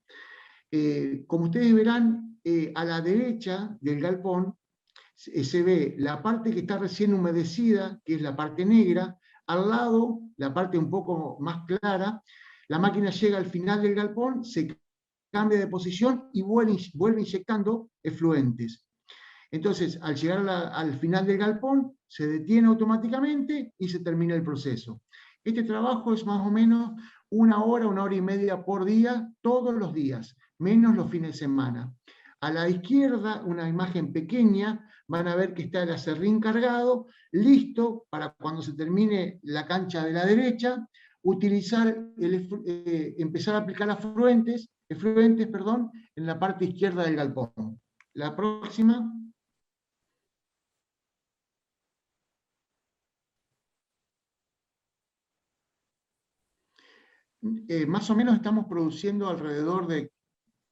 Como ustedes verán, a la derecha del galpón se ve la parte que está recién humedecida, que es la parte negra, al lado, la parte un poco más clara, la máquina llega al final del galpón, se cambia de posición y vuelve inyectando efluentes. Entonces, al llegar al final del galpón, se detiene automáticamente y se termina el proceso. Este trabajo es más o menos 1 hora y media por día, todos los días, menos los fines de semana. A la izquierda, una imagen pequeña, van a ver que está el acerrín cargado, listo para cuando se termine la cancha de la derecha, empezar a aplicar efluentes, en la parte izquierda del galpón. La próxima. Más o menos estamos produciendo alrededor de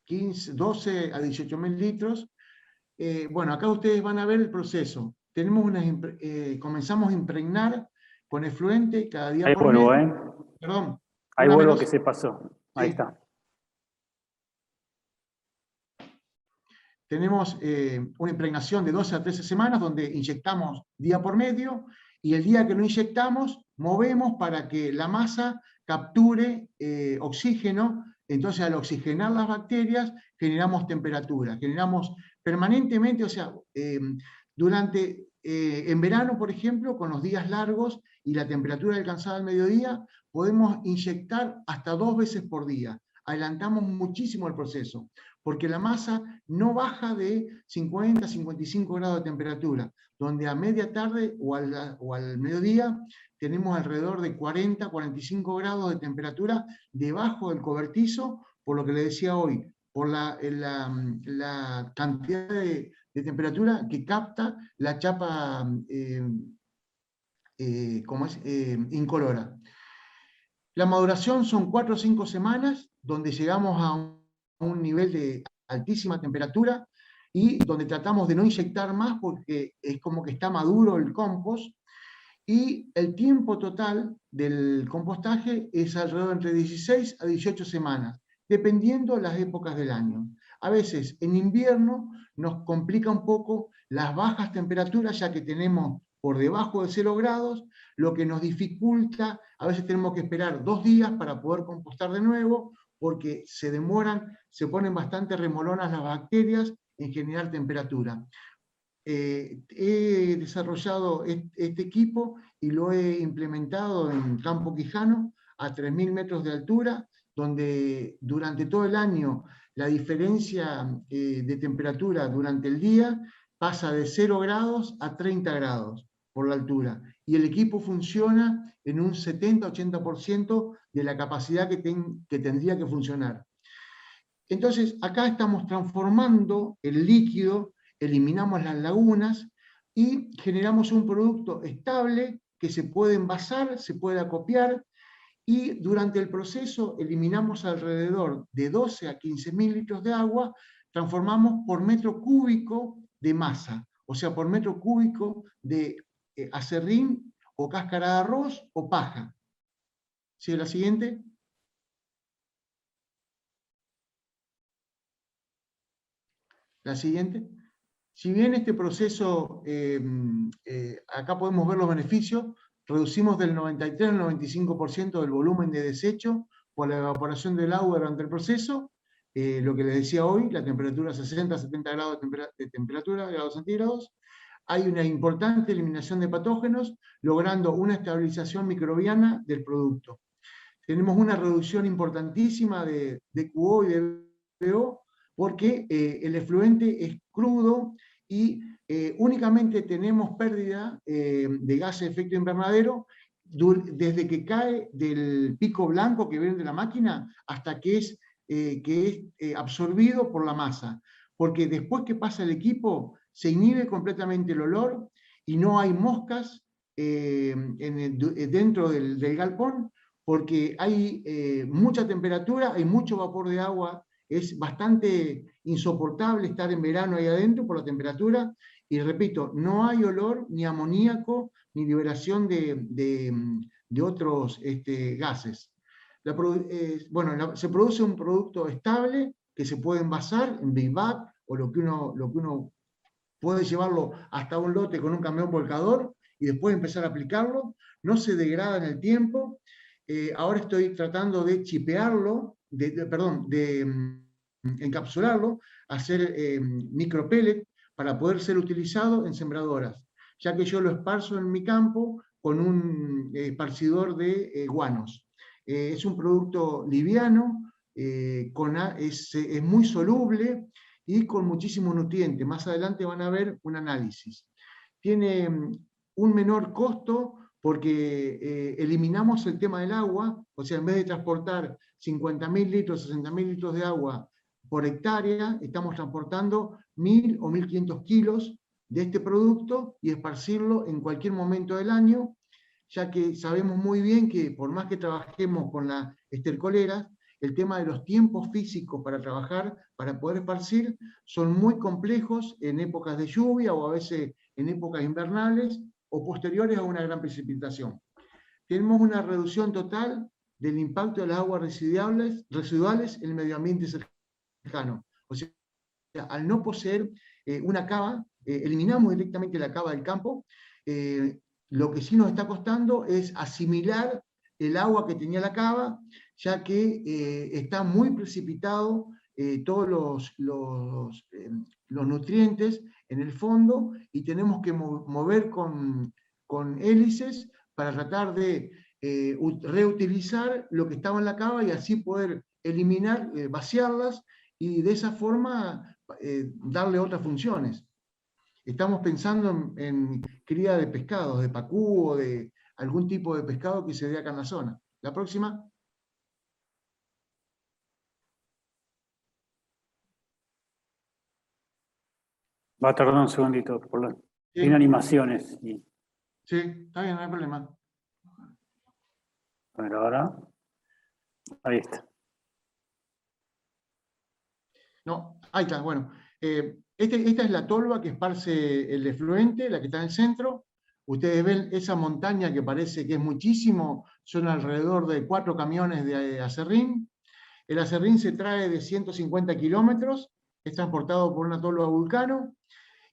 12 a 18.000 litros. Bueno, acá ustedes van a ver el proceso. Comenzamos a impregnar con efluente cada día ahí por vuelvo, mes. Perdón. Ahí vuelvo que se pasó. Ahí Sí. está. Tenemos una impregnación de 12 a 13 semanas donde inyectamos día por medio y el día que no inyectamos movemos para que la masa capture oxígeno. Entonces, al oxigenar las bacterias generamos temperatura, generamos permanentemente, o sea, durante en verano, por ejemplo, con los días largos y la temperatura alcanzada al mediodía, podemos inyectar hasta 2 veces por día. Adelantamos muchísimo el proceso, porque la masa no baja de 50 a 55 grados de temperatura, donde a media tarde o al mediodía tenemos alrededor de 40 a 45 grados de temperatura debajo del cobertizo, por lo que le decía hoy, por la cantidad de temperatura que capta la chapa incolora. La maduración son 4 o 5 semanas, donde llegamos a un nivel de altísima temperatura y donde tratamos de no inyectar más porque es como que está maduro el compost, y el tiempo total del compostaje es alrededor entre 16 a 18 semanas, dependiendo de las épocas del año. A veces en invierno nos complica un poco las bajas temperaturas, ya que tenemos por debajo de 0 grados, lo que nos dificulta, a veces tenemos que esperar 2 días para poder compostar de nuevo, porque se demoran, se ponen bastante remolonas las bacterias en generar temperatura. He desarrollado este equipo y lo he implementado en Campo Quijano a 3.000 metros de altura, donde durante todo el año la diferencia de temperatura durante el día pasa de 0 grados a 30 grados por la altura, y el equipo funciona en un 70-80% de la capacidad que tendría que funcionar. Entonces, acá estamos transformando el líquido, eliminamos las lagunas y generamos un producto estable que se puede envasar, se puede acopiar, y durante el proceso eliminamos alrededor de 12 a 15.000 litros de agua, transformamos por metro cúbico de masa, o sea, por metro cúbico de aserrín o cáscara de arroz o paja. ¿Sigue la siguiente? La siguiente. Si bien este proceso, acá podemos ver los beneficios, reducimos del 93 al 95% del volumen de desecho por la evaporación del agua durante el proceso, lo que les decía hoy, la temperatura 60 a 70 grados de temperatura, grados centígrados. Hay una importante eliminación de patógenos, logrando una estabilización microbiana del producto. Tenemos una reducción importantísima de QO y de BO, porque el efluente es crudo y únicamente tenemos pérdida de gases de efecto invernadero desde que cae del pico blanco que viene de la máquina hasta que es absorbido por la masa, porque después que pasa el equipo se inhibe completamente el olor y no hay moscas dentro del galpón, porque hay mucha temperatura, hay mucho vapor de agua. Es bastante insoportable estar en verano ahí adentro por la temperatura, y repito, no hay olor ni amoníaco ni liberación de otros gases. Se produce un producto estable que se puede envasar en Big Bag, o lo que uno puede llevarlo hasta un lote con un camión volcador y después empezar a aplicarlo. No se degrada en el tiempo. Ahora estoy tratando de chipearlo, encapsularlo, hacer micropellet para poder ser utilizado en sembradoras, ya que yo lo esparzo en mi campo con un esparcidor de guanos. Es un producto liviano, es muy soluble y con muchísimo nutriente. Más adelante van a ver un análisis. Tiene un menor costo porque eliminamos el tema del agua, o sea, en vez de transportar 50.000 litros, 60.000 litros de agua por hectárea, estamos transportando 1.000 o 1.500 kilos de este producto y esparcirlo en cualquier momento del año, ya que sabemos muy bien que por más que trabajemos con las estercoleras, el tema de los tiempos físicos para trabajar, para poder esparcir, son muy complejos en épocas de lluvia o a veces en épocas invernales o posteriores a una gran precipitación. Tenemos una reducción total del impacto de las aguas residuales en el medio ambiente cercano. O sea, al no poseer una cava, eliminamos directamente la cava del campo. Lo que sí nos está costando es asimilar el agua que tenía la cava, ya que está muy precipitado todos los nutrientes en el fondo y tenemos que mover con hélices para tratar de reutilizar lo que estaba en la cava y así poder eliminar, vaciarlas y de esa forma darle otras funciones. Estamos pensando en cría de pescados, de pacú o de algún tipo de pescado que se dé acá en la zona. La próxima. Va a tardar un segundito, Sí. tiene animaciones. Sí, está bien, no hay problema. A ver, ahora. Ahí está. No, ahí está, bueno. Esta es la tolva que esparce el efluente, la que está en el centro. Ustedes ven esa montaña que parece que es muchísimo, son alrededor de 4 camiones de acerrín. El acerrín se trae de 150 kilómetros, es transportado por una tolva Vulcano.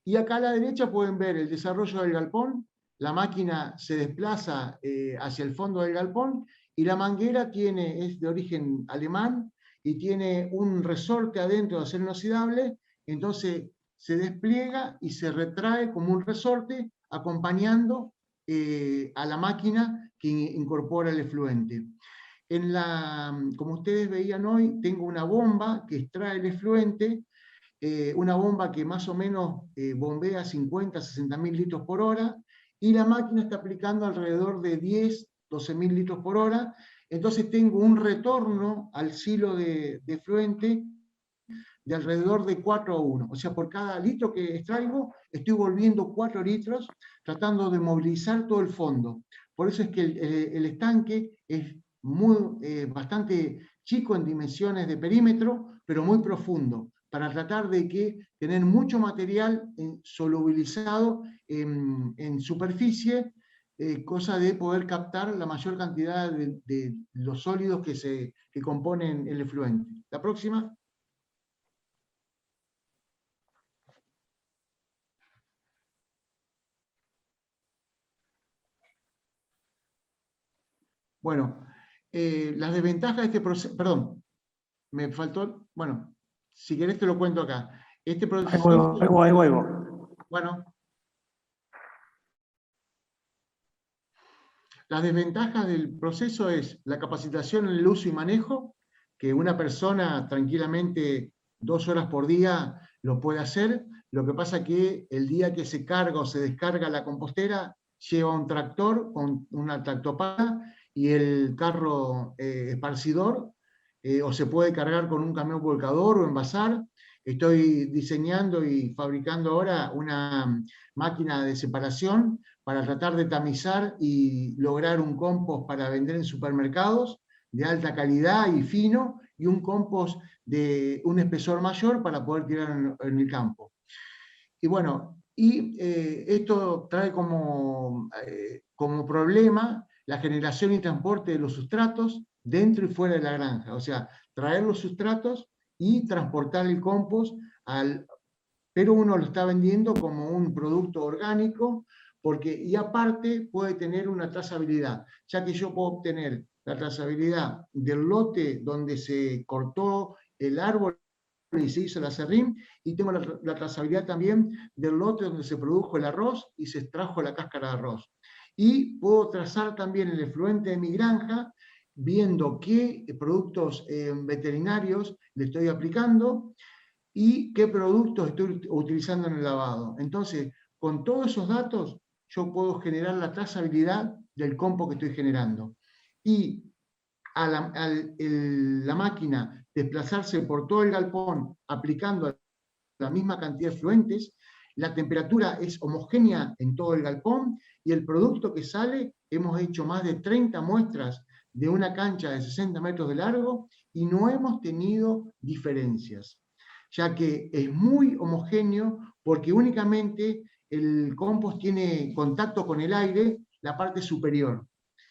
Y acá a la derecha pueden ver el desarrollo del galpón. La máquina se desplaza hacia el fondo del galpón y la manguera es de origen alemán y tiene un resorte adentro de acero inoxidable, entonces se despliega y se retrae como un resorte acompañando a la máquina que incorpora el efluente. Como ustedes veían hoy, tengo una bomba que extrae el efluente, una bomba que más o menos bombea 50, 60.000 litros por hora, y la máquina está aplicando alrededor de 10, 12.000 litros por hora, entonces tengo un retorno al silo de efluente de alrededor de 4 a 1. O sea, por cada litro que extraigo, estoy volviendo 4 litros, tratando de movilizar todo el fondo. Por eso es que el estanque es bastante chico en dimensiones de perímetro, pero muy profundo, para tratar de tener mucho material solubilizado en superficie, cosa de poder captar la mayor cantidad de los sólidos que componen el efluente. La próxima. Bueno, las desventajas de este proceso, perdón, me faltó, bueno, si querés te lo cuento acá. Este proceso, Hay huevo. bueno, las desventajas del proceso es la capacitación en el uso y manejo, que una persona tranquilamente 2 horas por día lo puede hacer. Lo que pasa que el día que se carga o se descarga la compostera, lleva un tractor con una tractopala y el carro esparcidor, o se puede cargar con un camión volcador o envasar. Estoy diseñando y fabricando ahora una máquina de separación para tratar de tamizar y lograr un compost para vender en supermercados de alta calidad y fino, y un compost de un espesor mayor para poder tirar en el campo. Y bueno, esto trae como problema la generación y transporte de los sustratos dentro y fuera de la granja. O sea, traer los sustratos y transportar el compost, pero uno lo está vendiendo como un producto orgánico, y aparte puede tener una trazabilidad, ya que yo puedo obtener la trazabilidad del lote donde se cortó el árbol y se hizo el acerrín, y tengo la trazabilidad también del lote donde se produjo el arroz y se extrajo la cáscara de arroz. Y puedo trazar también el efluente de mi granja, viendo qué productos veterinarios le estoy aplicando y qué productos estoy utilizando en el lavado. Entonces, con todos esos datos, yo puedo generar la trazabilidad del compost que estoy generando. Y a la máquina desplazarse por todo el galpón aplicando la misma cantidad de efluentes, la temperatura es homogénea en todo el galpón y el producto que sale, hemos hecho más de 30 muestras de una cancha de 60 metros de largo y no hemos tenido diferencias, ya que es muy homogéneo porque únicamente el compost tiene contacto con el aire, la parte superior,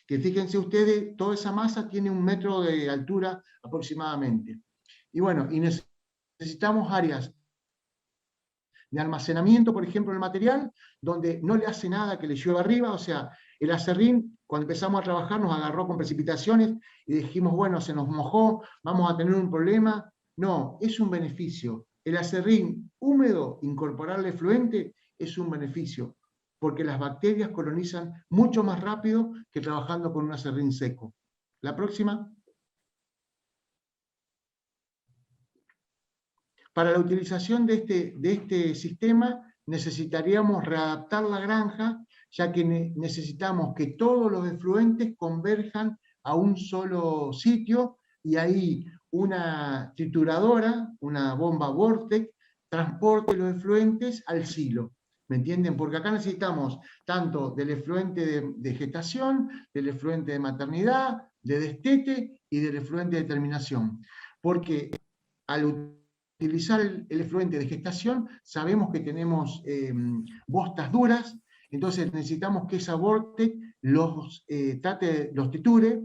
que fíjense ustedes, toda esa masa tiene 1 metro de altura aproximadamente. Y bueno, y necesitamos áreas de almacenamiento, por ejemplo, del material, donde no le hace nada que le llueva arriba. O sea, el acerrín, cuando empezamos a trabajar, nos agarró con precipitaciones y dijimos, bueno, se nos mojó, vamos a tener un problema. No, es un beneficio. el acerrín húmedo, incorporarle efluente, es un beneficio, porque las bacterias colonizan mucho más rápido que trabajando con un acerrín seco. La próxima. Para la utilización de este sistema necesitaríamos readaptar la granja, ya que necesitamos que todos los efluentes converjan a un solo sitio, y ahí una trituradora, una bomba Vortex, transporte los efluentes al silo. ¿Me entienden? Porque acá necesitamos tanto del efluente de gestación, del efluente de maternidad, de destete y del efluente de terminación. Porque al utilizar el efluente de gestación, sabemos que tenemos bostas duras, entonces necesitamos que esa Vortex los triture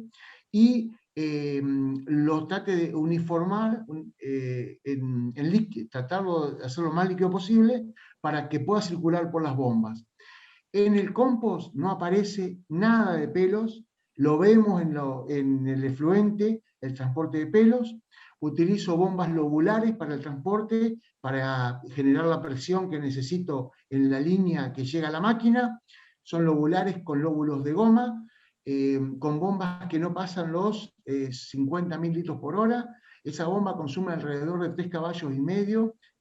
y los trate de uniformar en líquido, tratarlo de hacerlo lo más líquido posible para que pueda circular por las bombas. En el compost no aparece nada de pelos, lo vemos en el efluente, el transporte de pelos. Utilizo bombas lobulares para el transporte, para generar la presión que necesito en la línea que llega a la máquina. Son lobulares con lóbulos de goma, con bombas que no pasan los 50.000 litros por hora. Esa bomba consume alrededor de 3,5 caballos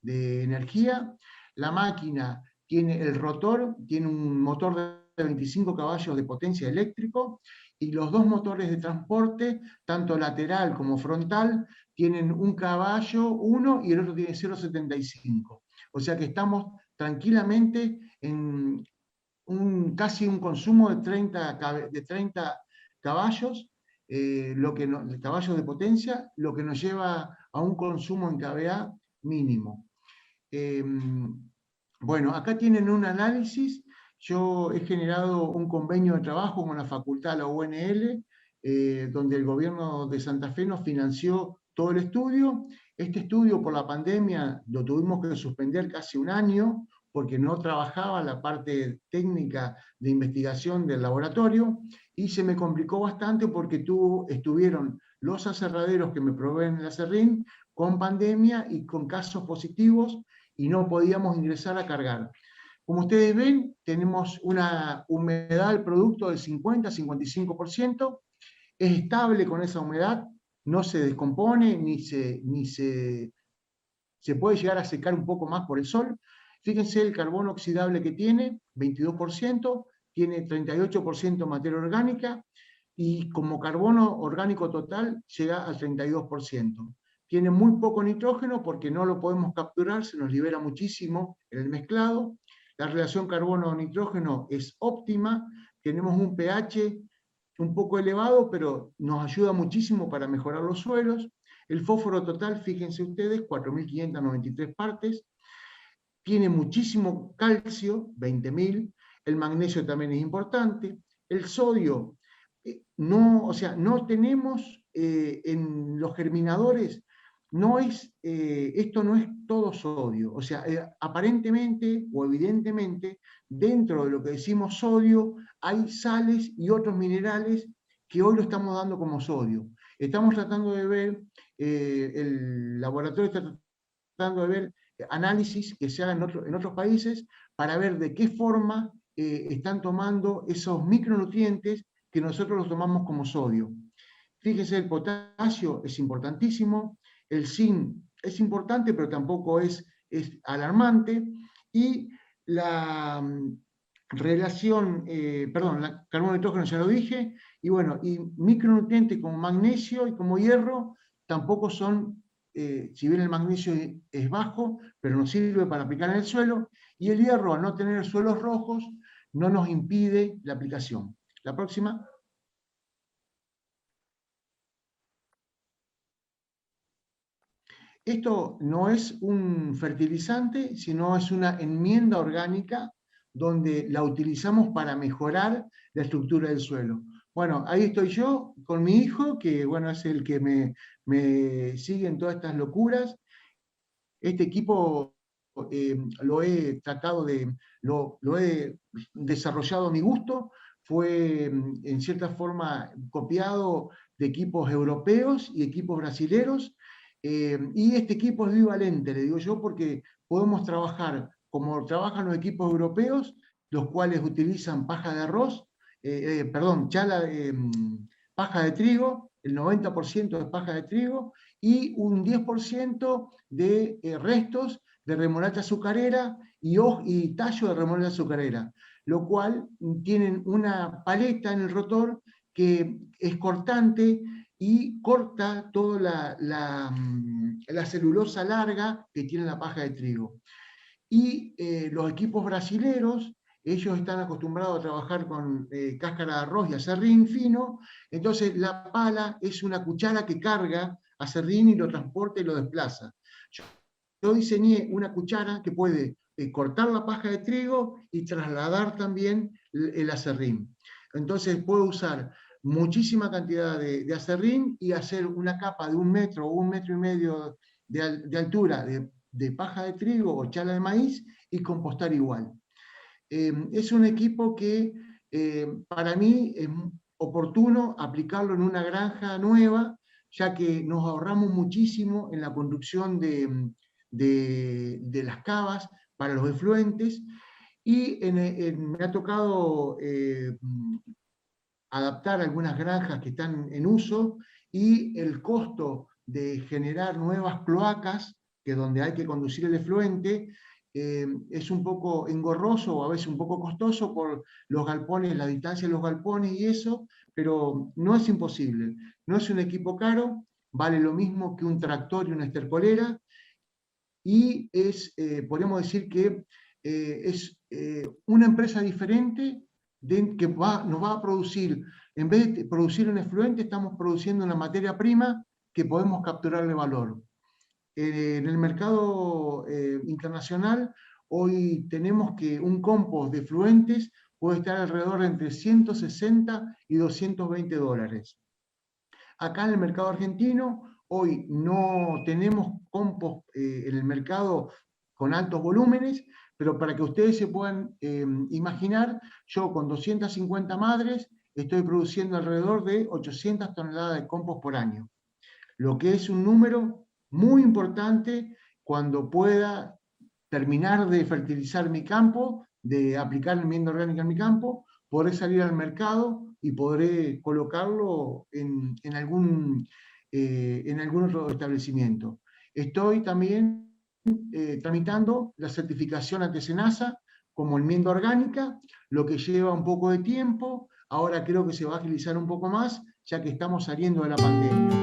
de energía. La máquina tiene el rotor, tiene un motor de 25 caballos de potencia eléctrico, y los dos motores de transporte, tanto lateral como frontal, tienen 1 caballo, uno, y el otro tiene 0,75. O sea que estamos tranquilamente en casi un consumo de 30 caballos, caballos de potencia, lo que nos lleva a un consumo en kVA mínimo. Bueno, acá tienen un análisis. Yo he generado un convenio de trabajo con la facultad, la UNL, donde el gobierno de Santa Fe nos financió todo el estudio. Este estudio, por la pandemia, lo tuvimos que suspender casi un año, porque no trabajaba la parte técnica de investigación del laboratorio, y se me complicó bastante porque estuvieron los aserraderos que me proveen el aserrín con pandemia y con casos positivos, y no podíamos ingresar a cargar. Como ustedes ven, tenemos una humedad del producto del 50-55%, es estable con esa humedad, no se descompone, ni se puede llegar a secar un poco más por el sol. Fíjense el carbono oxidable que tiene, 22%, tiene 38% materia orgánica, y como carbono orgánico total llega al 32%. Tiene muy poco nitrógeno porque no lo podemos capturar, se nos libera muchísimo en el mezclado. La relación carbono-nitrógeno es óptima, tenemos un pH un poco elevado, pero nos ayuda muchísimo para mejorar los suelos. El fósforo total, fíjense ustedes, 4.593 partes. Tiene muchísimo calcio, 20.000. El magnesio también es importante. El sodio, no tenemos en los germinadores, esto no es todo sodio. Aparentemente o evidentemente, dentro de lo que decimos sodio, hay sales y otros minerales que hoy lo estamos dando como sodio. Estamos tratando de ver, el laboratorio está tratando de ver análisis que se hagan en otros países para ver de qué forma están tomando esos micronutrientes que nosotros los tomamos como sodio. Fíjese, el potasio es importantísimo, el zinc es importante, pero tampoco es alarmante, y la relación, la carbono-nitrógeno ya lo dije, y bueno, y micronutrientes como magnesio y como hierro tampoco son, si bien el magnesio es bajo, pero nos sirve para aplicar en el suelo, y el hierro, al no tener suelos rojos, no nos impide la aplicación. La próxima. Esto no es un fertilizante, sino es una enmienda orgánica donde la utilizamos para mejorar la estructura del suelo. Bueno, ahí estoy yo con mi hijo, que bueno, es el que me sigue en todas estas locuras. Este equipo lo he desarrollado a mi gusto, fue en cierta forma copiado de equipos europeos y equipos brasileños, Y este equipo es bivalente, le digo yo, porque podemos trabajar como trabajan los equipos europeos, los cuales utilizan paja de arroz, paja de trigo, el 90% es paja de trigo, y un 10% de restos de remolacha azucarera y tallo de remolacha azucarera, lo cual tienen una paleta en el rotor que es cortante y corta toda la celulosa larga que tiene la paja de trigo. Y los equipos brasileros, ellos están acostumbrados a trabajar con cáscara de arroz y aserrín fino, entonces la pala es una cuchara que carga aserrín y lo transporta y lo desplaza. Yo diseñé una cuchara que puede cortar la paja de trigo y trasladar también el aserrín. Entonces puedo usar muchísima cantidad de aserrín y hacer una capa de 1 metro o 1,5 metros de altura de paja de trigo o chala de maíz y compostar igual. Es un equipo que para mí es oportuno aplicarlo en una granja nueva, ya que nos ahorramos muchísimo en la conducción de las cavas para los efluentes, y me ha tocado adaptar algunas granjas que están en uso, y el costo de generar nuevas cloacas, que donde hay que conducir el efluente, es un poco engorroso o a veces un poco costoso por los galpones, la distancia de los galpones y eso, pero no es imposible. No es un equipo caro, vale lo mismo que un tractor y una estercolera, y podríamos decir que es una empresa diferente que nos va a producir, en vez de producir un efluente, estamos produciendo una materia prima que podemos capturarle valor. En el mercado internacional, hoy tenemos que un compost de efluentes puede estar alrededor de entre 160 y 220 dólares. Acá en el mercado argentino, hoy no tenemos compost en el mercado con altos volúmenes, pero para que ustedes se puedan imaginar, yo con 250 madres estoy produciendo alrededor de 800 toneladas de compost por año, lo que es un número muy importante cuando pueda terminar de fertilizar mi campo, de aplicar la enmienda orgánica en mi campo, podré salir al mercado y podré colocarlo en algún otro establecimiento. Estoy también tramitando la certificación ante SENASA como enmienda orgánica, lo que lleva un poco de tiempo. Ahora creo que se va a agilizar un poco más, ya que estamos saliendo de la pandemia.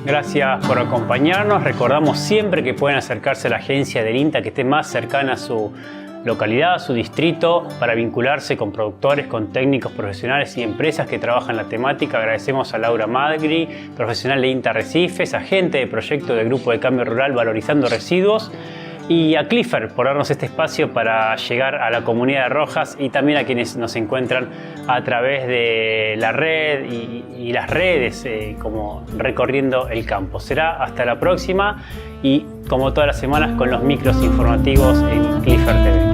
Gracias por acompañarnos. Recordamos siempre que pueden acercarse a la agencia del INTA que esté más cercana a su localidad, a su distrito, para vincularse con productores, con técnicos profesionales y empresas que trabajan la temática. Agradecemos a Laura Magri, profesional de INTA Arrecifes, agente de proyecto del Grupo de Cambio Rural Valorizando Residuos, y a Clifford por darnos este espacio para llegar a la comunidad de Rojas y también a quienes nos encuentran a través de la red y las redes como Recorriendo el Campo. Será hasta la próxima y como todas las semanas con los micros informativos en Clifford TV.